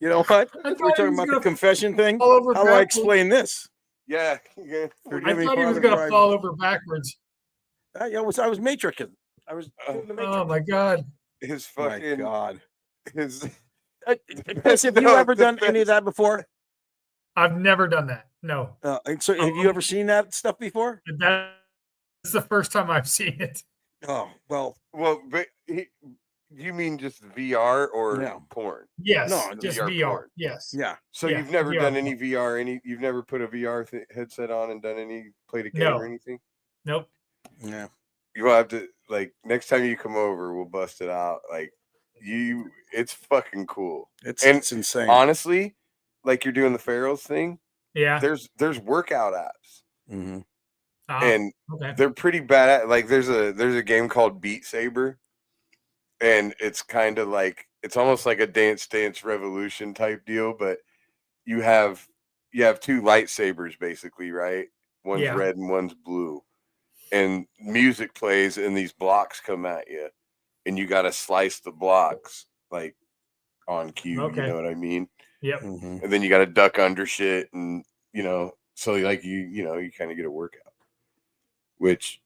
You know what? We I were thought he talking was about the gonna confession thing. fall over How do I backwards. explain this? Yeah. Yeah. I thought he was going to fall over backwards. I was matrixing. I was doing the matrix. Oh, my God. His My fucking God. his. Chris, have you ever done any of that before? I've never done that. No. And so, have you ever seen that stuff before? That's the first time I've seen it. Oh well. Well, but you mean just VR or No. porn? Yes. No, just VR VR. porn. Yes. Yeah. So Yeah, you've never VR done any VR, you've never put a VR headset on and done any played a game No. or anything? Nope. Yeah. You'll have to like next time you come over, we'll bust it out. Like it's fucking cool. It's insane. Honestly, like you're doing the Pharaohs thing. Yeah. There's workout apps, Mm-hmm. Ah, and okay. they're pretty bad at. Like there's a game called Beat Saber, and it's kind of like it's almost like a Dance Dance Revolution type deal, but you have two lightsabers basically, right? One's Yeah. red and one's blue, and music plays and these blocks come at you, and you got to slice the blocks like on cue. Okay. You know what I mean? Yep. Mm-hmm. And then you got to duck under shit, and so like you kind of get a workout. Which,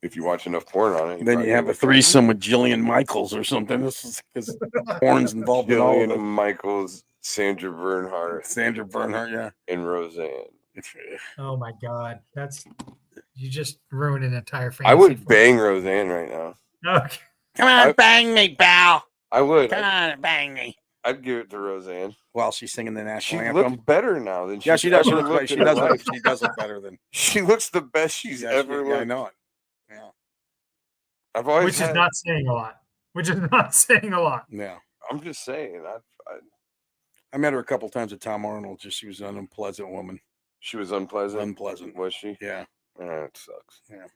if you watch enough porn on it, Then you have a threesome with Jillian Michaels or something. This is because porn's involved in all of Jillian it. Michaels, Sandra Bernhardt, Sandra Bernhardt, yeah. and Roseanne. Oh, my God. You just ruined an entire fantasy. I would for me. bang Roseanne right now. Okay. Come on, bang me, pal. I would. Come on, bang me. I'd give it to Roseanne. While she's singing the She national looks anthem. better now than Yeah, she does. She ever looks looked like she in her does. life. She does look better than. She looks the best she's Yeah, ever yeah, I looked. know it. Yeah. I've always. Which is not saying a lot. Yeah. I'm just saying. I met her a couple times at Tom Arnold. She was an unpleasant woman. She was unpleasant. Unpleasant. Was she? Yeah. It sucks. Yeah.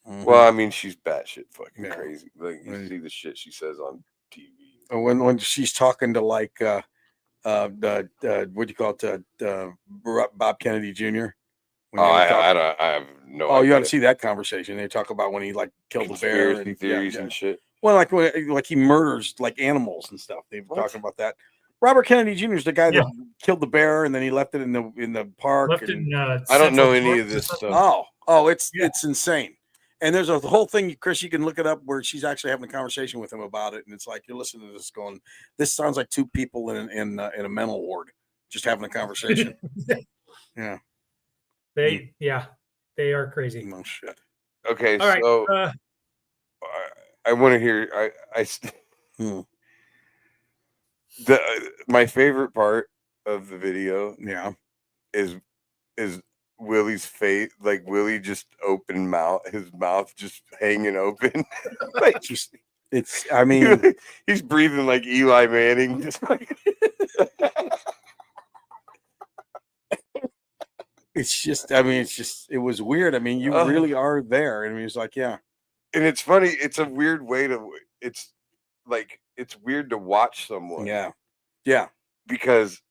Mhm. Well, I mean, she's batshit fucking Yeah. crazy. Like you see the shit she says on TV. When she's talking to like what do you call it? Bob Kennedy Jr. When Oh, they talk- I have no. Oh, you idea. ought to see that conversation. They talk about when he like killed the bear Conspiracy and theories yeah. and shit. Well, like he murders like animals and stuff. They were What? talking about that. Robert Kennedy Jr. is the guy Yeah. that killed the bear and then he left it in the park. Left it and- in, I don't know Central any Park of or this something. stuff. it's Yeah. it's insane. And there's a whole thing, Chris, you can look it up where she's actually having a conversation with him about it, and it's like you're listening to this going, this sounds like two people in a mental ward just having a conversation. Yeah. They are crazy. No shit. Okay, All right. so I want to hear. Hmm. My favorite part of the video Yeah. is Willie's face, like Willie just open mouth, his mouth just hanging open, like Just it's I mean he's breathing like Eli Manning, just like it was weird. I mean, you really are there. I mean, it's like, yeah. and it's funny. It's a weird way to. It's like it's weird to watch someone, Yeah. because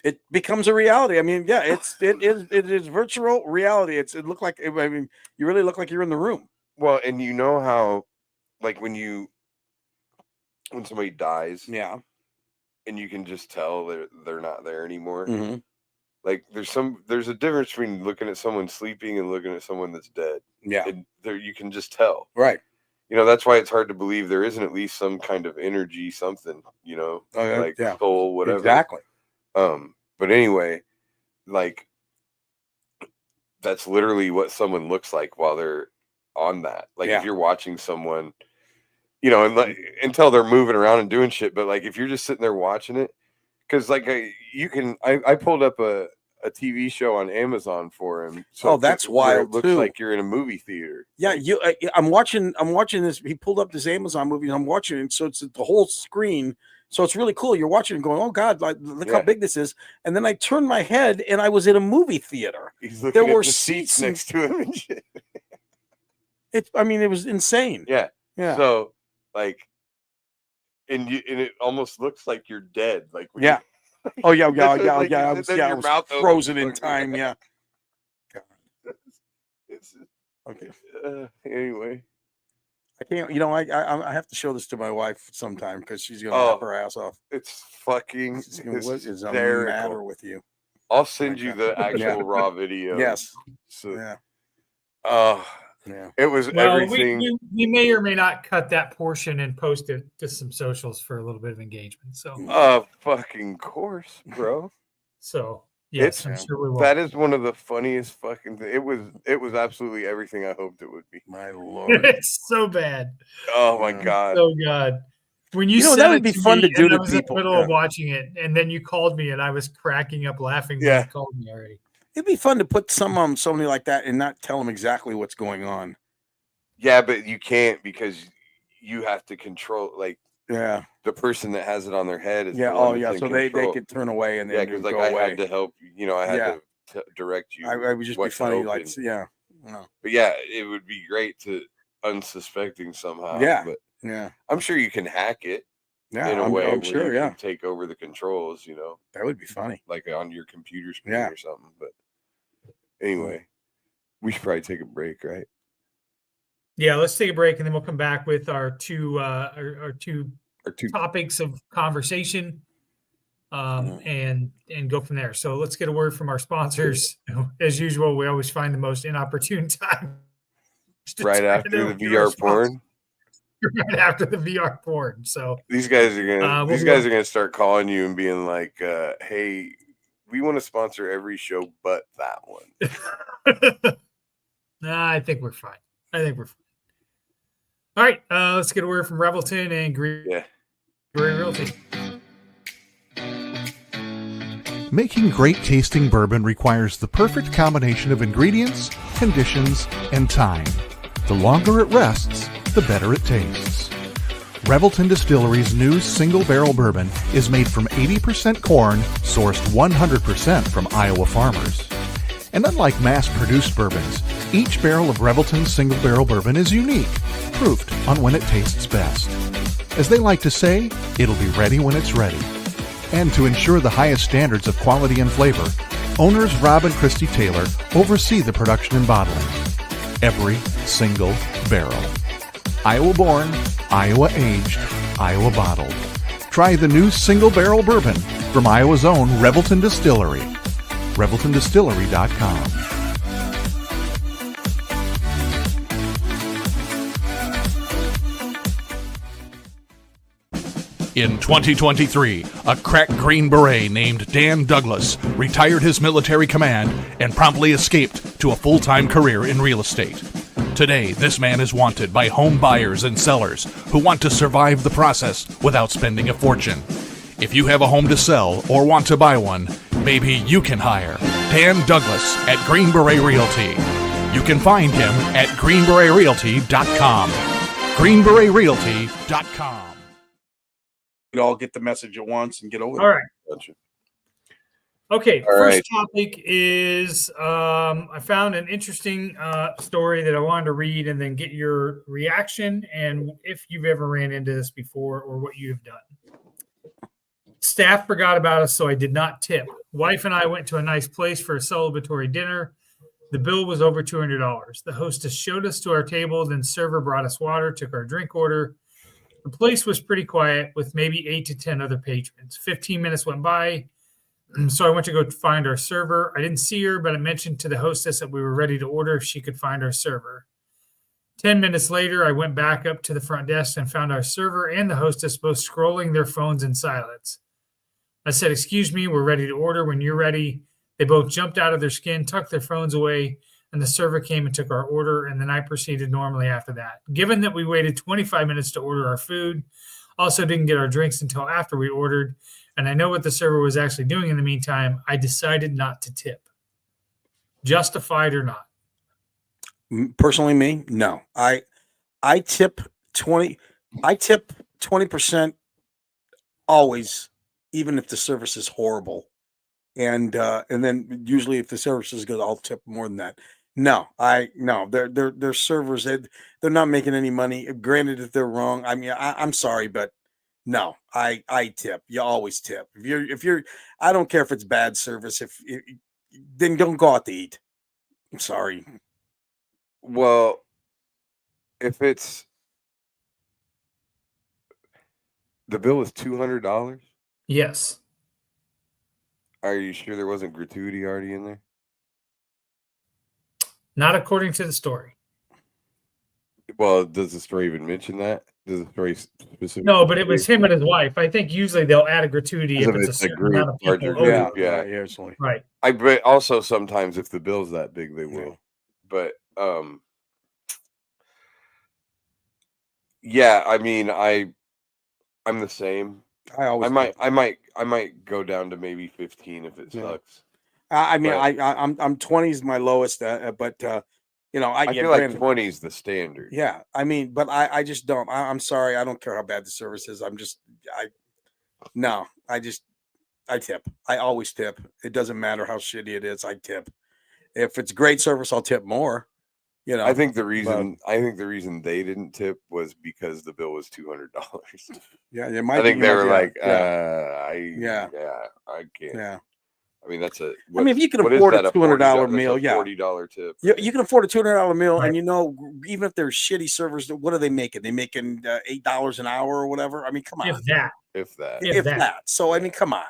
It becomes a reality. I mean, yeah, it is virtual reality. It looked like I mean, you really look like you're in the room. well, and you know how, like when somebody dies, Yeah. and you can just tell they're not there anymore. Mm-hmm. Like there's a difference between looking at someone sleeping and looking at someone that's dead. Yeah. And there you can just tell. Right. That's why it's hard to believe there isn't at least some kind of energy, something, Oh, yeah, like yeah. soul, whatever. Exactly. But anyway, like that's literally what someone looks like while they're on that. Like Yeah. if you're watching someone, and like until they're moving around and doing shit, but like if you're just sitting there watching it, because like I pulled up a TV show on Amazon for him. So that's wild. It looks too. like you're in a movie theater. Yeah, I'm watching this. He pulled up this Amazon movie, and I'm watching it. So it's the whole screen. So it's really cool. You're watching and going, "Oh God, like, look how big this is!" And then I turned my head, and I was in a movie theater. There were seats next to him and shit. It was insane. Yeah. Yeah. So like, and it almost looks like you're dead. Like yeah. Oh yeah. Like I was frozen in time. Yeah. Okay. Anyway, I can't. I have to show this to my wife sometime because she's gonna laugh her ass off. It's fucking. What is the matter with you? I'll send you the actual raw video. Yes. So, yeah. Yeah. It was everything. We may or may not cut that portion and post it to some socials for a little bit of engagement. So. Fucking course, bro. So. Yes, I'm sure we will. That is one of the funniest fucking things. It was absolutely everything I hoped it would be. My Lord. It's so bad. Oh my God. So God. When you said that would be fun to do to people. I was in the middle of watching it, and then you called me, and I was cracking up laughing when you called me already. It'd be fun to put somebody like that and not tell them exactly what's going on. Yeah, but you can't because you have to control the person that has it on their head is so they could turn away and then because I had to help I had to direct you. I would just be funny no. But yeah, it would be great to unsuspecting somehow. But I'm sure you can hack it in a way I'm sure you can take over the controls, that would be funny, like on your computer screen or something. But anyway, we should probably take a break, right? Yeah, let's take a break and then we'll come back with our two topics of conversation and go from there. So let's get a word from our sponsors. As usual, we always find the most inopportune time. Right after the VR porn. Right after the VR porn. So these guys are gonna start calling you and being like, hey, we want to sponsor every show but that one. Nah, I think we're fine. All right, let's get a word from Revelton and Green Realty. Making great tasting bourbon requires the perfect combination of ingredients, conditions, and time. The longer it rests, the better it tastes. Revelton Distillery's new single barrel bourbon is made from 80% corn, sourced 100% from Iowa farmers. And unlike mass-produced bourbons, each barrel of Revelton's single barrel bourbon is unique, proofed on when it tastes best. As they like to say, it'll be ready when it's ready. And to ensure the highest standards of quality and flavor, owners Rob and Christy Taylor oversee the production and bottling. Every single barrel. Iowa born, Iowa aged, Iowa bottled. Try the new single barrel bourbon from Iowa's own Revelton Distillery. ReveltonDistillery.com. In 2023, a crack Green Beret named Dan Douglas retired his military command and promptly escaped to a full-time career in real estate. Today, this man is wanted by home buyers and sellers who want to survive the process without spending a fortune. If you have a home to sell or want to buy one, maybe you can hire Dan Douglas at Green Beret Realty. You can find him at greenberetrealty.com. greenberetrealty.com. We all get the message at once and get over it. All right. Okay, first topic is I found an interesting story that I wanted to read and then get your reaction and if you've ever ran into this before or what you've done. Staff forgot about us, so I did not tip. Wife and I went to a nice place for a celebratory dinner. The bill was over $200. The hostess showed us to our table, then server brought us water, took our drink order. The place was pretty quiet with maybe 8 to 10 other patrons. 15 minutes went by, so I went to go find our server. I didn't see her, but I mentioned to the hostess that we were ready to order if she could find our server. 10 minutes later, I went back up to the front desk and found our server and the hostess both scrolling their phones in silence. I said, "Excuse me, we're ready to order. When you're ready." They both jumped out of their skin, tucked their phones away, and the server came and took our order, and then I proceeded normally after that. Given that we waited 25 minutes to order our food, also didn't get our drinks until after we ordered, and I know what the server was actually doing in the meantime, I decided not to tip. Justified or not? Personally, me, no. I tip 20. I tip 20% always, even if the service is horrible. And then usually if the service is good, I'll tip more than that. No, they're servers. They're not making any money. Granted, if they're wrong, I mean, I'm sorry, but no, I tip. You always tip. If you're, I don't care if it's bad service. Then don't go out to eat. I'm sorry. Well, if it's the bill was $200. Yes. Are you sure there wasn't gratuity already in there? Not according to the story. Well, does the story even mention that? Does the story specifically? No, but it was him and his wife. I think usually they'll add a gratuity if it's a certain amount of people. Right. I bet also sometimes if the bill's that big, they will. But yeah, I mean, I'm the same. I might go down to maybe 15 if it sucks. I mean, I'm 20 is my lowest, but you know, I feel like 20 is the standard. Yeah, I mean, but I just don't. I'm sorry, I don't care how bad the service is. I tip. I always tip. It doesn't matter how shitty it is. I tip. If it's great service, I'll tip more. You know, I think the reason they didn't tip was because the bill was $200. Yeah, I think they were like, I can't. Yeah. I mean, that's I mean, if you can afford a $200 meal, $40 tip. You can afford a $200 meal, and you know, even if they're shitty servers, what are they making? They making $8 an hour or whatever. I mean, come on. If that. So I mean, come on.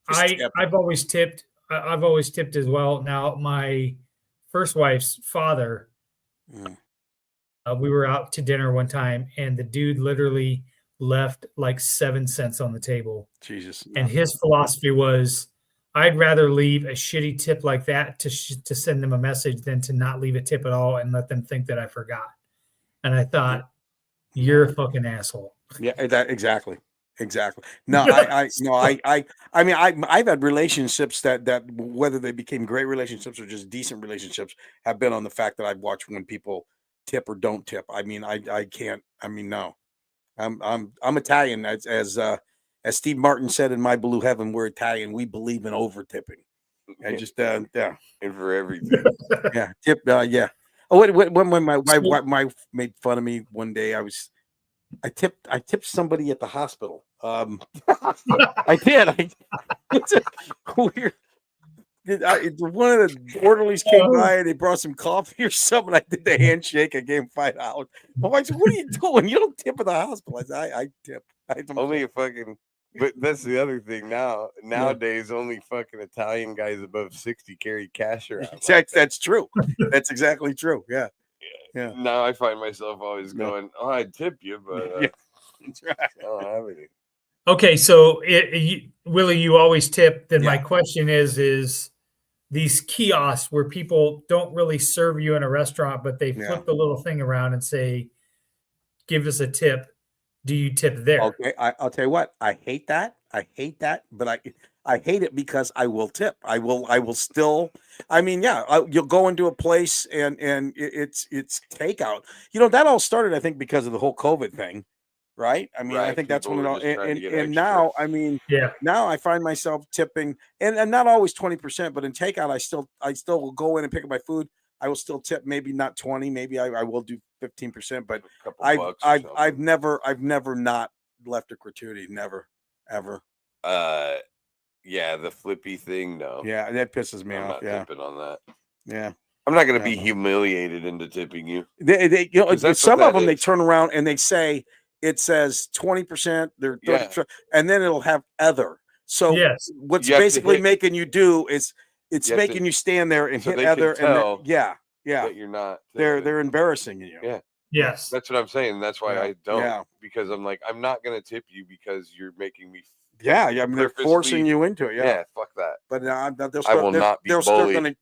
I've always tipped. I've always tipped as well. Now, my first wife's father, we were out to dinner one time, and the dude literally left like 7 cents on the table. Jesus. And his philosophy was, I'd rather leave a shitty tip like that to send them a message than to not leave a tip at all and let them think that I forgot. And I thought, you're a fucking asshole. Yeah, exactly. No, I mean, I've had relationships that whether they became great relationships or just decent relationships have been on the fact that I've watched when people tip or don't tip. I mean, I can't. I mean, no, I'm Italian, as Steve Martin said in My Blue Heaven, we're Italian. We believe in over tipping. I just and for everything. Tip. Yeah. Oh, when my wife made fun of me one day, I tipped somebody at the hospital. I did. It's weird. One of the orderlies came by and they brought some coffee or something. I did the handshake. I gave him $5. My wife said, "What are you doing? You don't tip at the hospital." I said, "I tip." Only a fucking. But that's the other thing now. Nowadays, only fucking Italian guys above 60 carry cash around. That's true. That's exactly true. Yeah. Now I find myself always going, "Oh, I'd tip you, but that's right. I don't have any." Okay, so Willie, you always tip. Then my question is these kiosks where people don't really serve you in a restaurant, but they flip the little thing around and say, "Give us a tip." Do you tip there? Okay, I'll tell you what. I hate that. But I hate it because I will tip. I will still. I mean, you'll go into a place and it's takeout. You know, that all started, I think, because of the whole COVID thing, right? I mean, I think that's when it all. And now, I mean, now I find myself tipping, and not always 20%, but in takeout, I still will go in and pick up my food. I will still tip, maybe not 20, maybe I will do 15%, but I've never not left a gratuity, never, ever. The flippy thing, no. Yeah, that pisses me off. I'm not tipping on that. Yeah, I'm not gonna be humiliated into tipping you. They you know, some of them they turn around and they say it says 20%, they're 30%, and then it'll have other. So what's basically making you do is it's making you stand there and hit other, and that you're not. They're embarrassing you. Yeah. Yes, that's what I'm saying. That's why I don't, because I'm like, I'm not gonna tip you because you're making me. I mean, they're forcing you into it. Yeah, fuck that. But I will not be bullied. Gonna,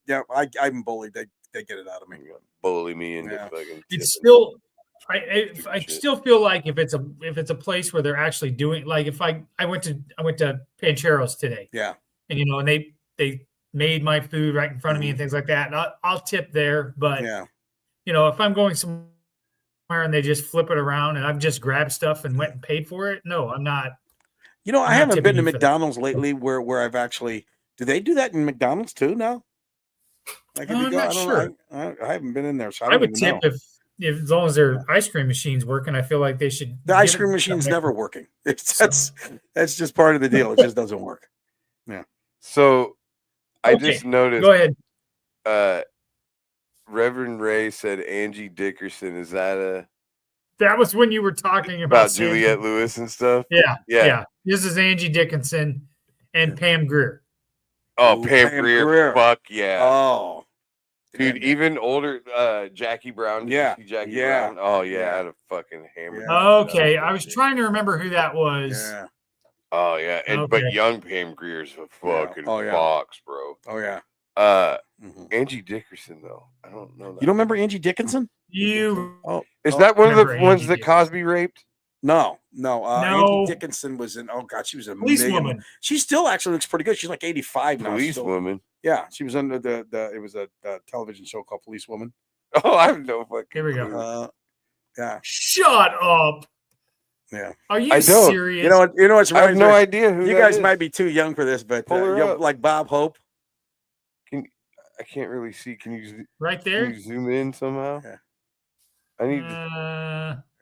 I'm bullied. They get it out of me. Bully me into fucking. It's still. I still feel like if it's a place where they're actually doing, like if I went to Pancheros today, Yeah. and and they made my food right in front of me and things like that, and I'll tip there. But if I'm going somewhere and they just flip it around and I've just grabbed stuff and went and paid for it, no, I'm not. I haven't been to McDonald's lately where I've actually. Do they do that in McDonald's too now? Like I'm not sure. I haven't been in there, so I would tip if as long as their ice cream machine's working. I feel like they should. The ice cream machine's never working. That's just part of the deal. It just doesn't work. Yeah. So I just noticed. Go ahead. Reverend Ray said Angie Dickerson. Is that that was when you were talking about Juliette Lewis and stuff? Yeah. This is Angie Dickinson and Pam Grier. Oh, Pam Grier. Fuck yeah. Oh. Dude, even older Jackie Brown. Jackie Brown. Oh yeah, I had a fucking hammer. Okay, I was trying to remember who that was. Yeah. Oh yeah, but young Pam Grier's a fucking fox, bro. Oh yeah. Angie Dickerson though, I don't know. You don't remember Angie Dickinson? Is that one of the ones that Cosby raped? No. Angie Dickinson was in. Oh God, she was a police woman. She still actually looks pretty good. She's like 85 now. Police woman. Yeah, she was under it was a television show called Police Woman. Oh, I have no fucking. Here we go. Yeah. Shut up. Yeah. Are you serious? You know what's right? I have no idea who. You guys might be too young for this, but like Bob Hope. I can't really see. Can you right there? Can you zoom in somehow? Yeah. I need.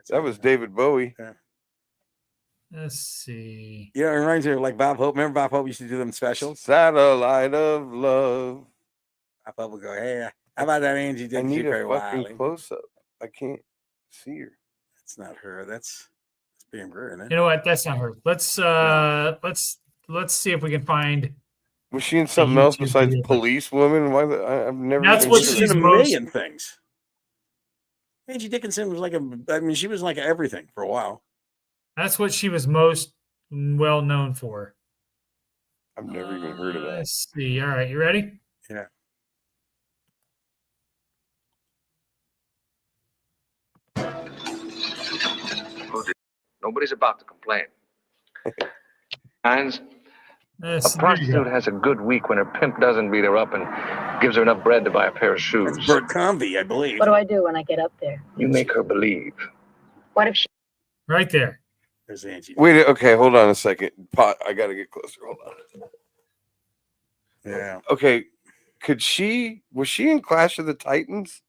That was David Bowie. Yeah. Let's see. It reminds me of like Bob Hope. Remember Bob Hope used to do them specials? Satellite of Love. Bob Hope would go, hey, how about that Angie Dickinson? I need a fucking close-up. I can't see her. That's not her. That's Pam Grier, isn't it? You know what? That's not her. Let's see if we can find. Was she in something else besides Police Woman? I've never. That's what she's in a million things. Angie Dickinson was she was like everything for a while. That's what she was most well known for. I've never even heard of that. Let's see. All right, you ready? Yeah. Nobody's about to complain. A prostitute has a good week when her pimp doesn't beat her up and gives her enough bread to buy a pair of shoes. That's Bert Convey, I believe. What do I do when I get up there? You make her believe. What if she... Right there. There's Angie. Wait, okay, hold on a second. I got to get closer. Hold on. Yeah. Okay, was she in Clash of the Titans?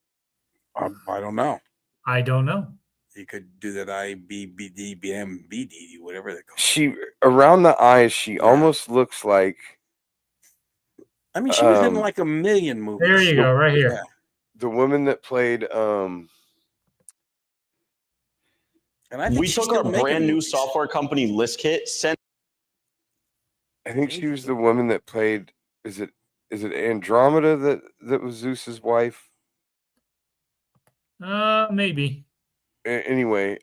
I don't know. I don't know. You could do that IBBDBMBD, whatever they call it. She, around the eyes, she almost looks like... I mean, she was in like a million movies. There you go, right here. Yeah. The woman that played... And I think we took our brand new software company ListKit. I think she was the woman that played. Is it Andromeda that was Zeus's wife? Maybe. Anyway,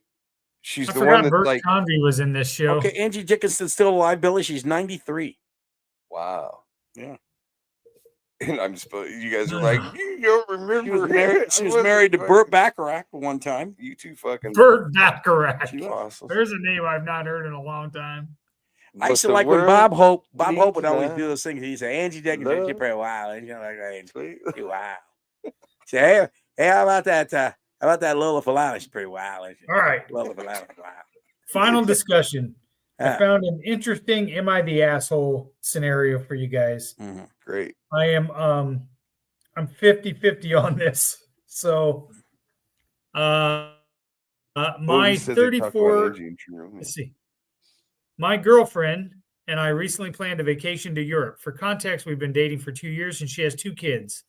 she's I the forgot one that Bert Convey was in this show. Okay, Angie Dickinson's still alive, Billy. She's 93. Wow. Yeah. And I'm supposed you guys are like, you don't remember. She was married to Burt Bacharach one time. You two fucking Burt Bacharach. Awesome. There's a name I've not heard in a long time. I used to like when Bob Hope would always do those things. He'd say, Angie Dickinson, you're pretty wild. And you're like, you're wild. Say, hey, how about that Lola Falana? She's pretty wild. All right. Lola Falana. Wow. Final discussion. I found an interesting "Am I the asshole?" scenario for you guys. Mm-hmm. Great. I am I'm 50-50 on this. So my 34 let's see. My girlfriend and I recently planned a vacation to Europe. For context, we've been dating for 2 years and she has 2 kids.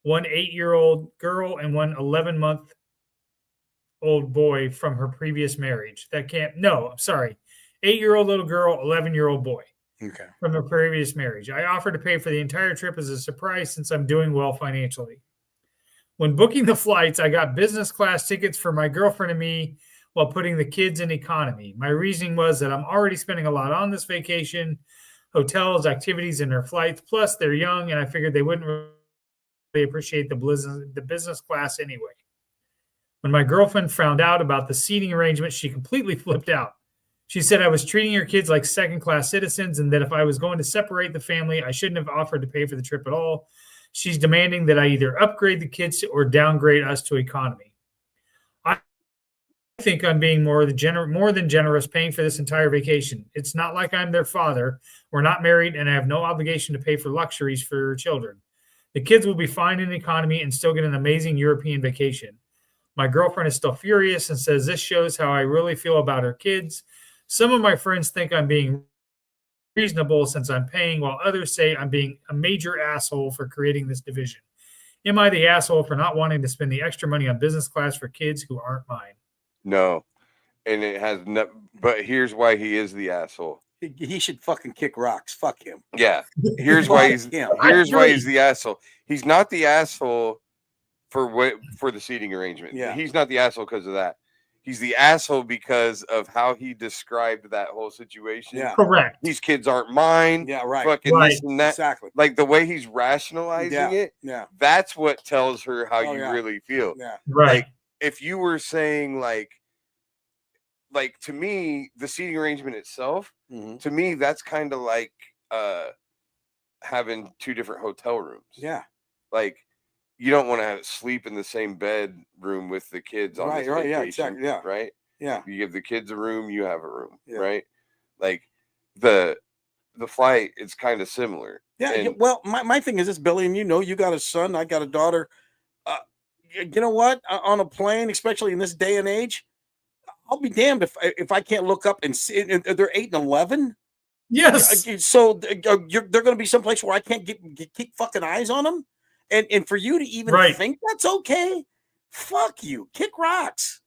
One 8-year-old girl and one 11-month-old boy from her previous marriage. 8-year-old little girl, 11-year-old boy. Okay. From a previous marriage. I offered to pay for the entire trip as a surprise since I'm doing well financially. When booking the flights, I got business class tickets for my girlfriend and me while putting the kids in economy. My reasoning was that I'm already spending a lot on this vacation, hotels, activities, and their flights. Plus, they're young, and I figured they wouldn't really appreciate the business class anyway. When my girlfriend found out about the seating arrangement, she completely flipped out. She said I was treating her kids like second-class citizens and that if I was going to separate the family, I shouldn't have offered to pay for the trip at all. She's demanding that I either upgrade the kids or downgrade us to economy. I think I'm being more than generous paying for this entire vacation. It's not like I'm their father. We're not married, and I have no obligation to pay for luxuries for children. The kids will be fine in economy and still get an amazing European vacation. My girlfriend is still furious and says this shows how I really feel about her kids. Some of my friends think I'm being reasonable since I'm paying, while others say I'm being a major asshole for creating this division. Am I the asshole for not wanting to spend the extra money on business class for kids who aren't mine? No. And it has no, but here's why he is the asshole. He should fucking kick rocks. Fuck him. Yeah. Here's why he's the asshole. He's not the asshole for the seating arrangement. Yeah. He's not the asshole because of that. He's the asshole because of how he described that whole situation. Yeah. Correct. These kids aren't mine. Yeah, right. Fucking this and that. Exactly. Like the way he's rationalizing it. Yeah. That's what tells her how you really feel. Yeah. Right. Like if you were saying like to me, the seating arrangement itself, to me, that's kind of like having two different hotel rooms. Yeah. Like you don't want to sleep in the same bedroom with the kids on this vacation, yeah, exactly. Yeah. Right. Yeah. You give the kids a room, you have a room, Yeah. right? Like the flight, it's kind of similar. Yeah. And, well, my thing is this, Billy, and you got a son, I got a daughter. You know what? On a plane, especially in this day and age, I'll be damned if I can't look up and see. They're 8 and 11. Yes. So they're going to be someplace where I can't keep fucking eyes on them, and for you to even think that's okay, fuck you, kick rocks.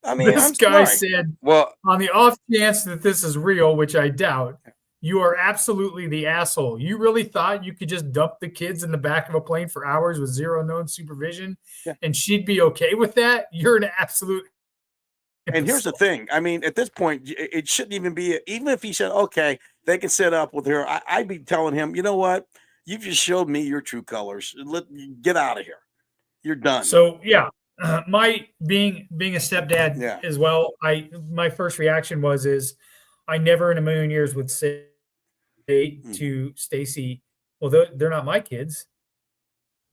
I mean, this guy said, well, on the off chance that this is real, which I doubt, you are absolutely the asshole. You really thought you could just dump the kids in the back of a plane for hours with zero known supervision, and she'd be okay with that? You're an absolute. And here's the thing. I mean, at this point, it shouldn't even be. Even if he said, "Okay, they can sit up with her," I'd be telling him, "You know what? You've just showed me your true colors. Get out of here. You're done." So yeah, my being a stepdad as well. My first reaction is I never in a million years would say to Stacy, "Well, they're not my kids."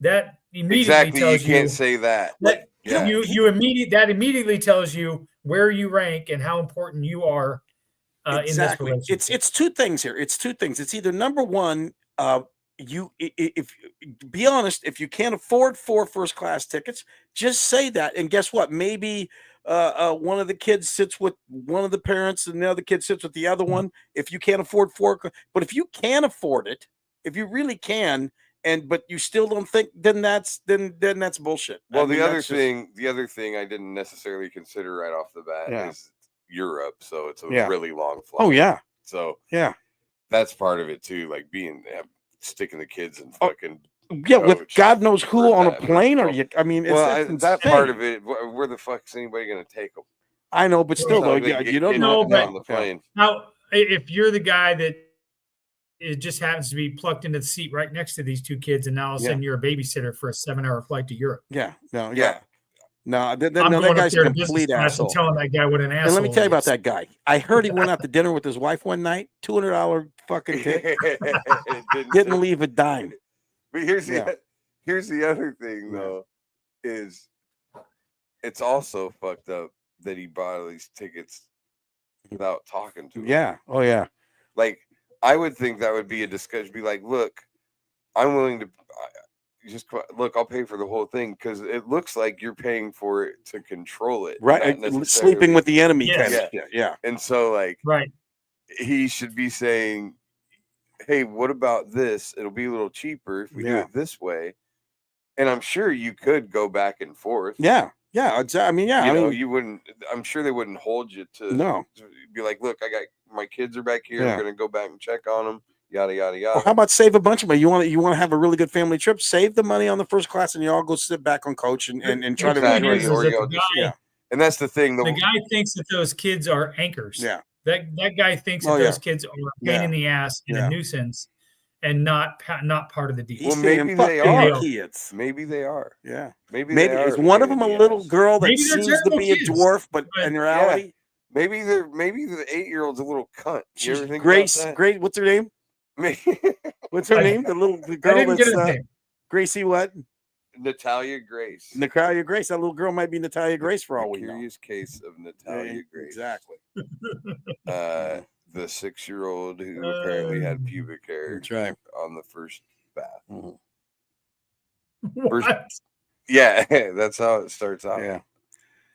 That immediately tells you can't say that. You immediately tells you where you rank and how important you are in this relationship. It's two things here. It's two things. It's either number one, if be honest, if you can't afford 4 first class tickets, just say that. And guess what? Maybe one of the kids sits with one of the parents and the other kid sits with the other one. If you can't afford 4, but if you can afford it, if you really can, but you still don't think, then that's bullshit. Well, the other thing I didn't necessarily consider right off the bat is Europe, so it's a really long flight. Oh yeah. So yeah, that's part of it too, like sticking the kids in fucking with God knows who on a plane. Or you? I mean, that part of it. Where the fuck is anybody going to take them? I know, but still, though, you don't know. But on the plane. Now, if you're the guy that it just happens to be plugged into the seat right next to these two kids, and now all of a sudden you're a babysitter for a 7-hour flight to Europe. No, I'm that going guy's up a complete asshole. Telling that guy what an asshole. And let me tell you about that guy. I heard he went out to dinner with his wife one night. $200 fucking tip. Didn't leave a dime. But here's the other thing though, is it's also fucked up that he bought all these tickets without talking to him. Yeah. Oh yeah. Like I would think that would be a discussion. Be like, look, I'm willing to I'll pay for the whole thing because it looks like you're paying for it to control it, right? Sleeping with the enemy, kind of. Yeah. And so, like, he should be saying, "Hey, what about this? It'll be a little cheaper if we do it this way." And I'm sure you could go back and forth. Yeah. I mean, you wouldn't. I'm sure they wouldn't hold you to be like, "Look, I got my kids are back here. I'm going to go back and check on them." Yada yada yada. Well, how about save a bunch of money? You want to have a really good family trip? Save the money on the first class, and you all go sit back on coach and try to enjoy. And that's the thing. The guy thinks that those kids are anchors. Yeah. That guy thinks that those kids are a pain in the ass and a nuisance, and not part of the deal. Well, He's saying, maybe "Fuck they them are. kids." Maybe they are. Yeah. Maybe Maybe they are is one of pain them in a the little ass. girl that Maybe they're seems to terrible be a kids, dwarf, but but- in reality, Maybe the 8-year-old's a little cunt. You ever think Grace. about that? Grace, what's her name? What's her name? The I girl didn't get that's his name. Gracie. What? Natalia Grace. Natalia Grace. That little girl might be Natalia Grace for all we know. Curious case of Natalia Grace. Exactly. The 6-year-old who apparently had pubic hair. That's right. On the first bath. What? Yeah, that's how it starts out. Yeah.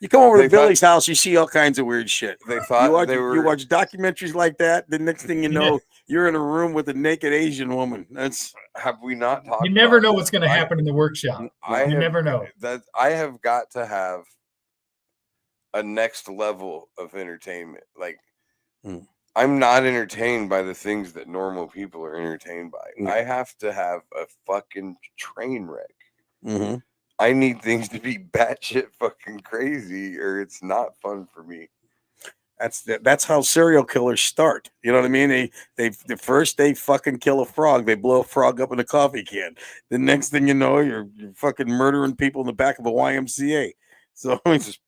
You come over They to Billy's house, you see all kinds of weird shit. They thought you watch documentaries like that. The next thing you know, you're in a room with a naked Asian woman. Have we not talked? You never about know this? what's going to happen in the workshop. You never know. I have got to have a next level of entertainment. Like, I'm not entertained by the things that normal people are entertained by. I have to have a fucking train wreck. I need things to be batshit fucking crazy, or it's not fun for me. That's how serial killers start. You know what I mean? They first they fucking kill a frog. They blow a frog up in a coffee can. The next thing you know, you're fucking murdering people in the back of a YMCA. So it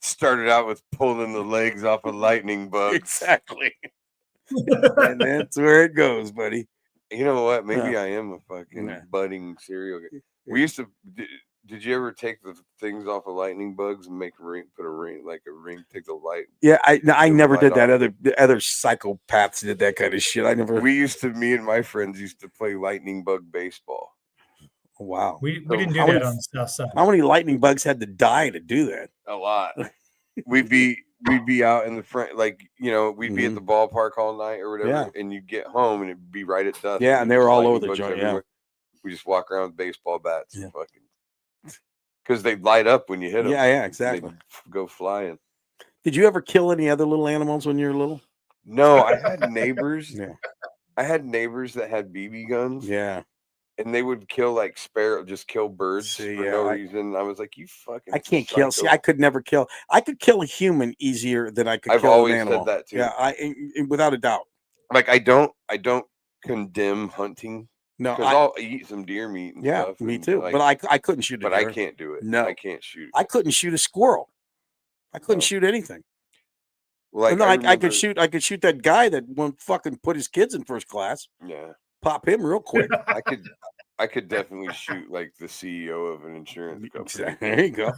started out with pulling the legs off of lightning bugs. Exactly. And that's where it goes, buddy. You know what? Maybe I am a fucking budding serial killer. We used to. Did you ever take the things off of lightning bugs and make a ring, put a ring, take the light? Yeah, I never did that. Other psychopaths did that kind of shit. Me and my friends used to play lightning bug baseball. Wow. We didn't do that on the south side. How many lightning bugs had to die to do that? A lot. We'd be out in the front, we'd be at the ballpark all night or whatever, and you'd get home and it'd be right at dusk. Yeah, and they were all over the joint. Yeah. We just walk around with baseball bats and fucking. Because they light up when you hit them. Yeah, exactly. They go flying. Did you ever kill any other little animals when you were little? No, I had neighbors. I had neighbors that had BB guns. Yeah. And they would kill just kill birds for no reason. I was like, you fucking. I can't kill. See, I could never kill. I could kill a human easier than I could kill always an animal. said that too. Yeah, without a doubt. Like I don't condemn hunting. No, because I'll eat some deer meat. And stuff me and too. But I couldn't shoot. But I can't do it. No, I can't shoot. I couldn't shoot a squirrel. I couldn't shoot anything. Well, I could shoot. I could shoot that guy that won't fucking put his kids in first class. Yeah, pop him real quick. I could definitely shoot like the CEO of an insurance company. There you go.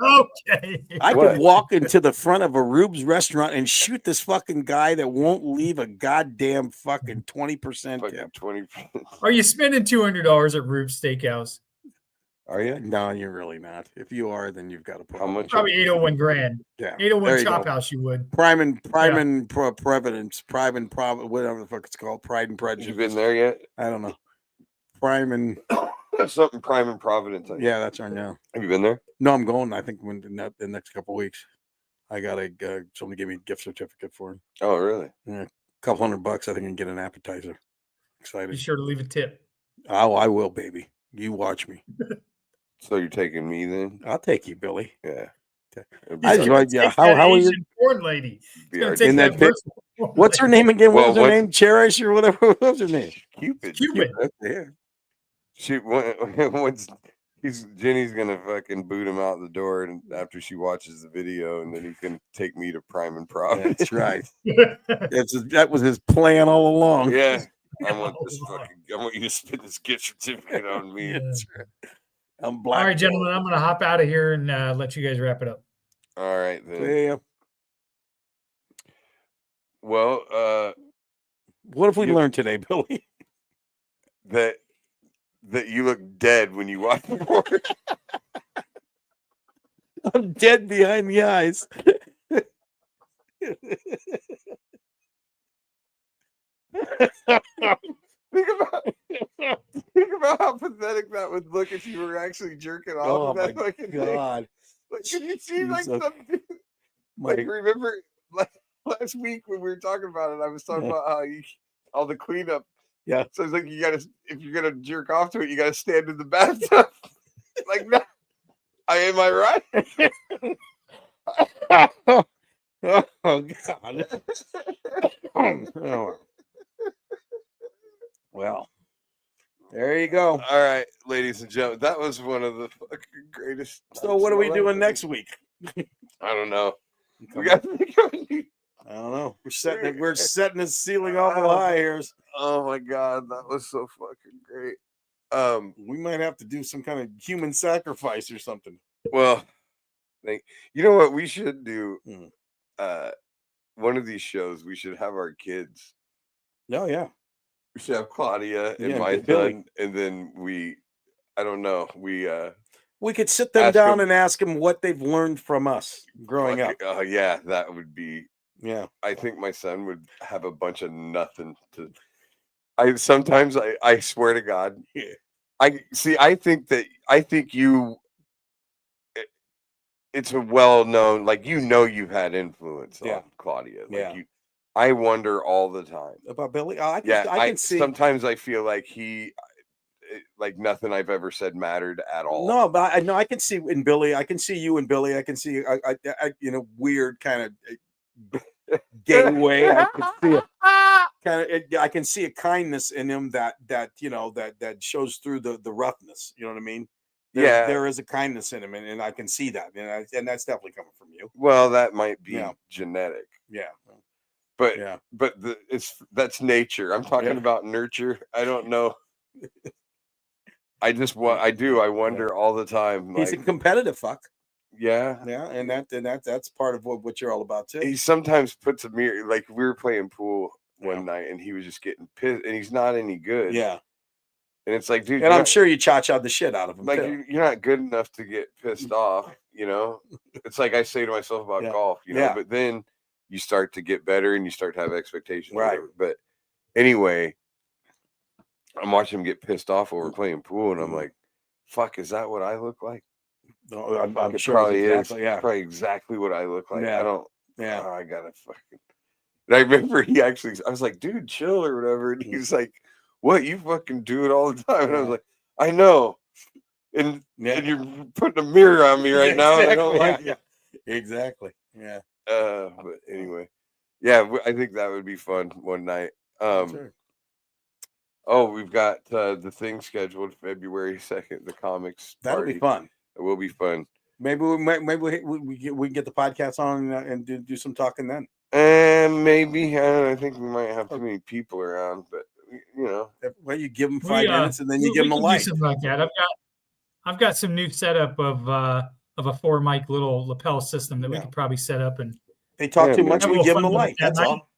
Okay. I could walk into the front of a Rube's restaurant and shoot this fucking guy that won't leave a goddamn fucking 20% tip. 20%. Are you spending $200 at Rube's Steakhouse? Are you? No, you're really not. If you are, then you've got to put how much? Probably 801 grand. Yeah, 801 Chop House. You would Pride and whatever the fuck it's called. Pride and Prejudice. You been there yet? I don't know. Prime and something Prime and Providence. Yeah, that's right now. Have you been there? No, I'm going. I think in the next couple of weeks. I got somebody give me a gift certificate for him. Oh, really? Yeah, a couple $100. I think I can get an appetizer. Excited. Be sure to leave a tip. Oh, I will, baby. You watch me. So you're taking me then? I'll take you, Billy. Yeah. How are you? Porn lady. In that pic. What's her name again? What was her name? Cherish or whatever. What was her name? Cupid. Yeah. Jenny's gonna fucking boot him out the door, and after she watches the video, and then he's gonna take me to Prime and Providence. That's right. That was his plan all along. Yeah. I want you to spend this gift certificate on me. That's right. I'm black. All right, gentlemen, I'm gonna hop out of here and let you guys wrap it up. All right then. Yeah. Well, what have we learned today, Billy? That you look dead when you walk forward. I'm dead behind the eyes. Think about how pathetic that would look if you were actually jerking off. Oh that my God! Like, can you see remember last week when we were talking about it? I was talking about how all the cleanup. Yeah. So it's like if you're gonna jerk off to it, you gotta stand in the bathtub. Like that. Am I right? Oh God. Oh. Well. There you go. All right, ladies and gentlemen, that was one of the fucking greatest. So what are we doing next week? I don't know. We got. I don't know. We're setting the ceiling awful high here. Oh my god, that was so fucking great. We might have to do some kind of human sacrifice or something. Well, you know what we should do? One of these shows, we should have our kids. Oh yeah. We should have Claudia and my son, and then I don't know, we could sit them down and ask them what they've learned from us growing up. Oh yeah, that would be. Yeah, I think my son would have a bunch of nothing to. I swear to God, I think you. It's a well-known, like you've had influence on Claudia. Like I wonder all the time about Billy. I can see. Sometimes I feel like like nothing I've ever said mattered at all. No, but I can see in Billy. I can see you and Billy. I can see weird kind of gay way. I can see I can see a kindness in him that shows through the roughness. You know what I mean? There is a kindness in him, and I can see that, and that's definitely coming from you. Well, that might be genetic. Yeah. But that's nature. I'm talking about nurture. I don't know. I wonder all the time. He's a competitive fuck. Yeah, and that's part of what you're all about too. He sometimes puts a mirror. Like we were playing pool one night, and he was just getting pissed, and he's not any good. Yeah, and it's like, dude, and I'm sure you cha-cha'd the shit out of him. Like you're not good enough to get pissed off. It's like I say to myself about golf. But then you start to get better, and you start to have expectations. Right. But anyway, I'm watching him get pissed off over playing pool, and I'm like, "Fuck, is that what I look like?" No, I'm sure probably exactly, is. Yeah, probably exactly what I look like. Yeah. I don't. Yeah, I gotta fucking. And I remember I was like, "Dude, chill or whatever," and he's like, "What? You fucking do it all the time?" And I was like, "I know," and you're putting a mirror on me right now. And I don't like it. Exactly. Yeah. But anyway, yeah, I think that would be fun one night. Sure. Oh, we've got the thing scheduled February 2nd, the comics. That'll be fun. It will be fun. Maybe we can get the podcast on and do some talking then. And maybe I think we might have too many people around, but well, you give them 5 minutes and then you give them a light. Something like that. I've got some new setup of a 4-mic little lapel system that we could probably set up, and they talk too much. We give them a light. That's all.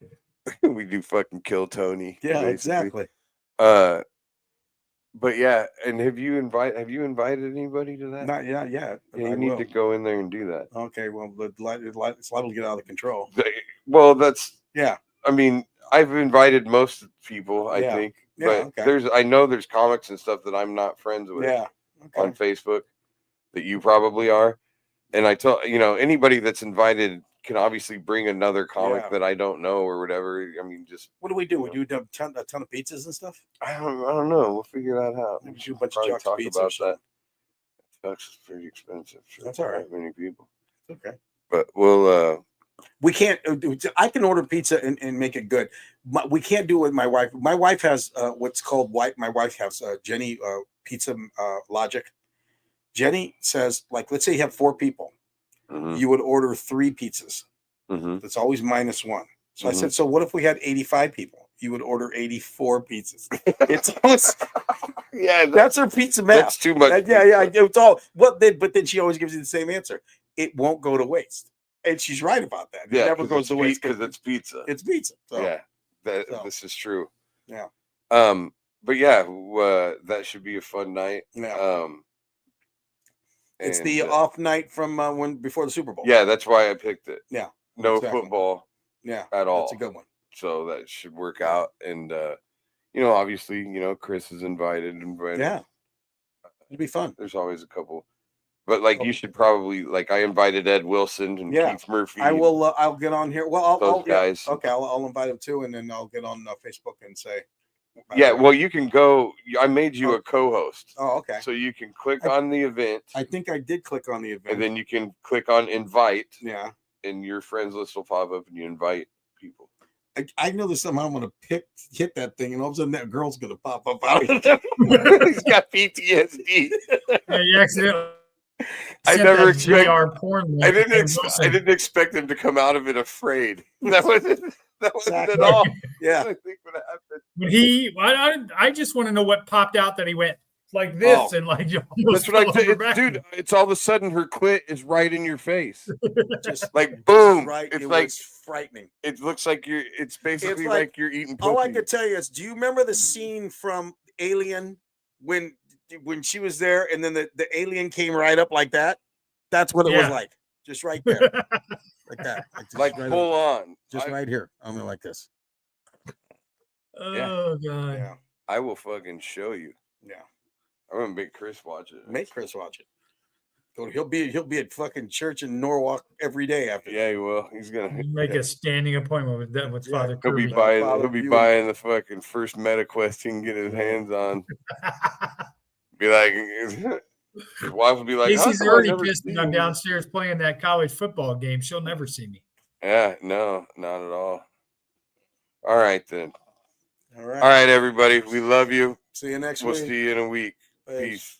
We do fucking kill Tony. Yeah, basically. Exactly. But yeah, and have you invited anybody to that? Not yet. Yeah, you need to go in there and do that. Okay, well, it's liable to get out of control. Well, that's yeah. I mean, I've invited most people, I think, but I know there's comics and stuff that I'm not friends with. Yeah. Okay. On Facebook, that you probably are, and I tell anybody that's invited can obviously bring another comic that I don't know or whatever. I mean, just what do we do? We do a ton of pizzas and stuff. I don't know. We'll figure that out. We do a bunch of talk about that. That's pretty expensive. That's all right. Many people. Okay. But we'll. We can't. I can order pizza and make it good. We can't do it with my wife. My wife has what's called My wife has Jenny pizza logic. Jenny says, like, let's say you have 4 people. Mm-hmm. You would order 3 pizzas. Mm-hmm. That's always -1. So I said, so what if we had 85 people? You would order 84 pizzas. It's almost that's her pizza math. That's too much. It's all but then she always gives you the same answer. It won't go to waste. And she's right about that. It never goes to waste because it's pizza. It's pizza. So. This is true. Yeah. But yeah, that should be a fun night. Yeah. It's the off night from before the Super Bowl. Yeah, that's why I picked it. Yeah. No football. Yeah. At all. That's a good one. So that should work out. And obviously, Chris is invited. Yeah. It'll be fun. There's always a couple. But you should probably I invited Ed Wilson and Keith Murphy. I will. I'll get on here. Well, those guys. Yeah. Okay, I'll invite them too, and then I'll get on Facebook and say. Yeah, well, you can go. I made you a co-host. Oh, okay. So you can click on the event. I think I did click on the event, and then you can click on invite. Yeah. And your friends list will pop up, and you invite people. I know there's somehow I'm gonna hit that thing, and all of a sudden that girl's gonna pop up out of it. He's got PTSD. Yeah, you accidentally. I sent never that expect. VR porn link I to didn't. Wilson. I didn't expect him to come out of it afraid. That wasn't. That wasn't at all. Yeah. I think what happened. But I just want to know what popped out that he went like this and like That's what I think, dude. It's all of a sudden her clit is right in your face, Just like boom. right. It's It like was frightening. it looks like you're. It's basically It's like you're eating. All I pussy. could tell you is, do you remember the scene from Alien when she was there, and then the alien came right up like that? That's what it was like, just right there, like that, like right full on, just right here. I'm gonna like this. Oh god. Yeah, I will fucking show you. yeah. I'm gonna make Chris watch it. Make Chris watch it. He'll be at fucking church in Norwalk every day after. Yeah, he will. He's gonna Make a standing appointment with Father He'll Kirby. be buying. He'll be buying the fucking first MetaQuest he can get his hands on. Be like, his wife will be like, Casey's "How come I already never pissed see me. I'm you?" downstairs playing that college football game. She'll never see me. Yeah, no, not at all. All right then. All right, All right, everybody. We love you. See you next We'll week. see you in a week. Peace. Peace.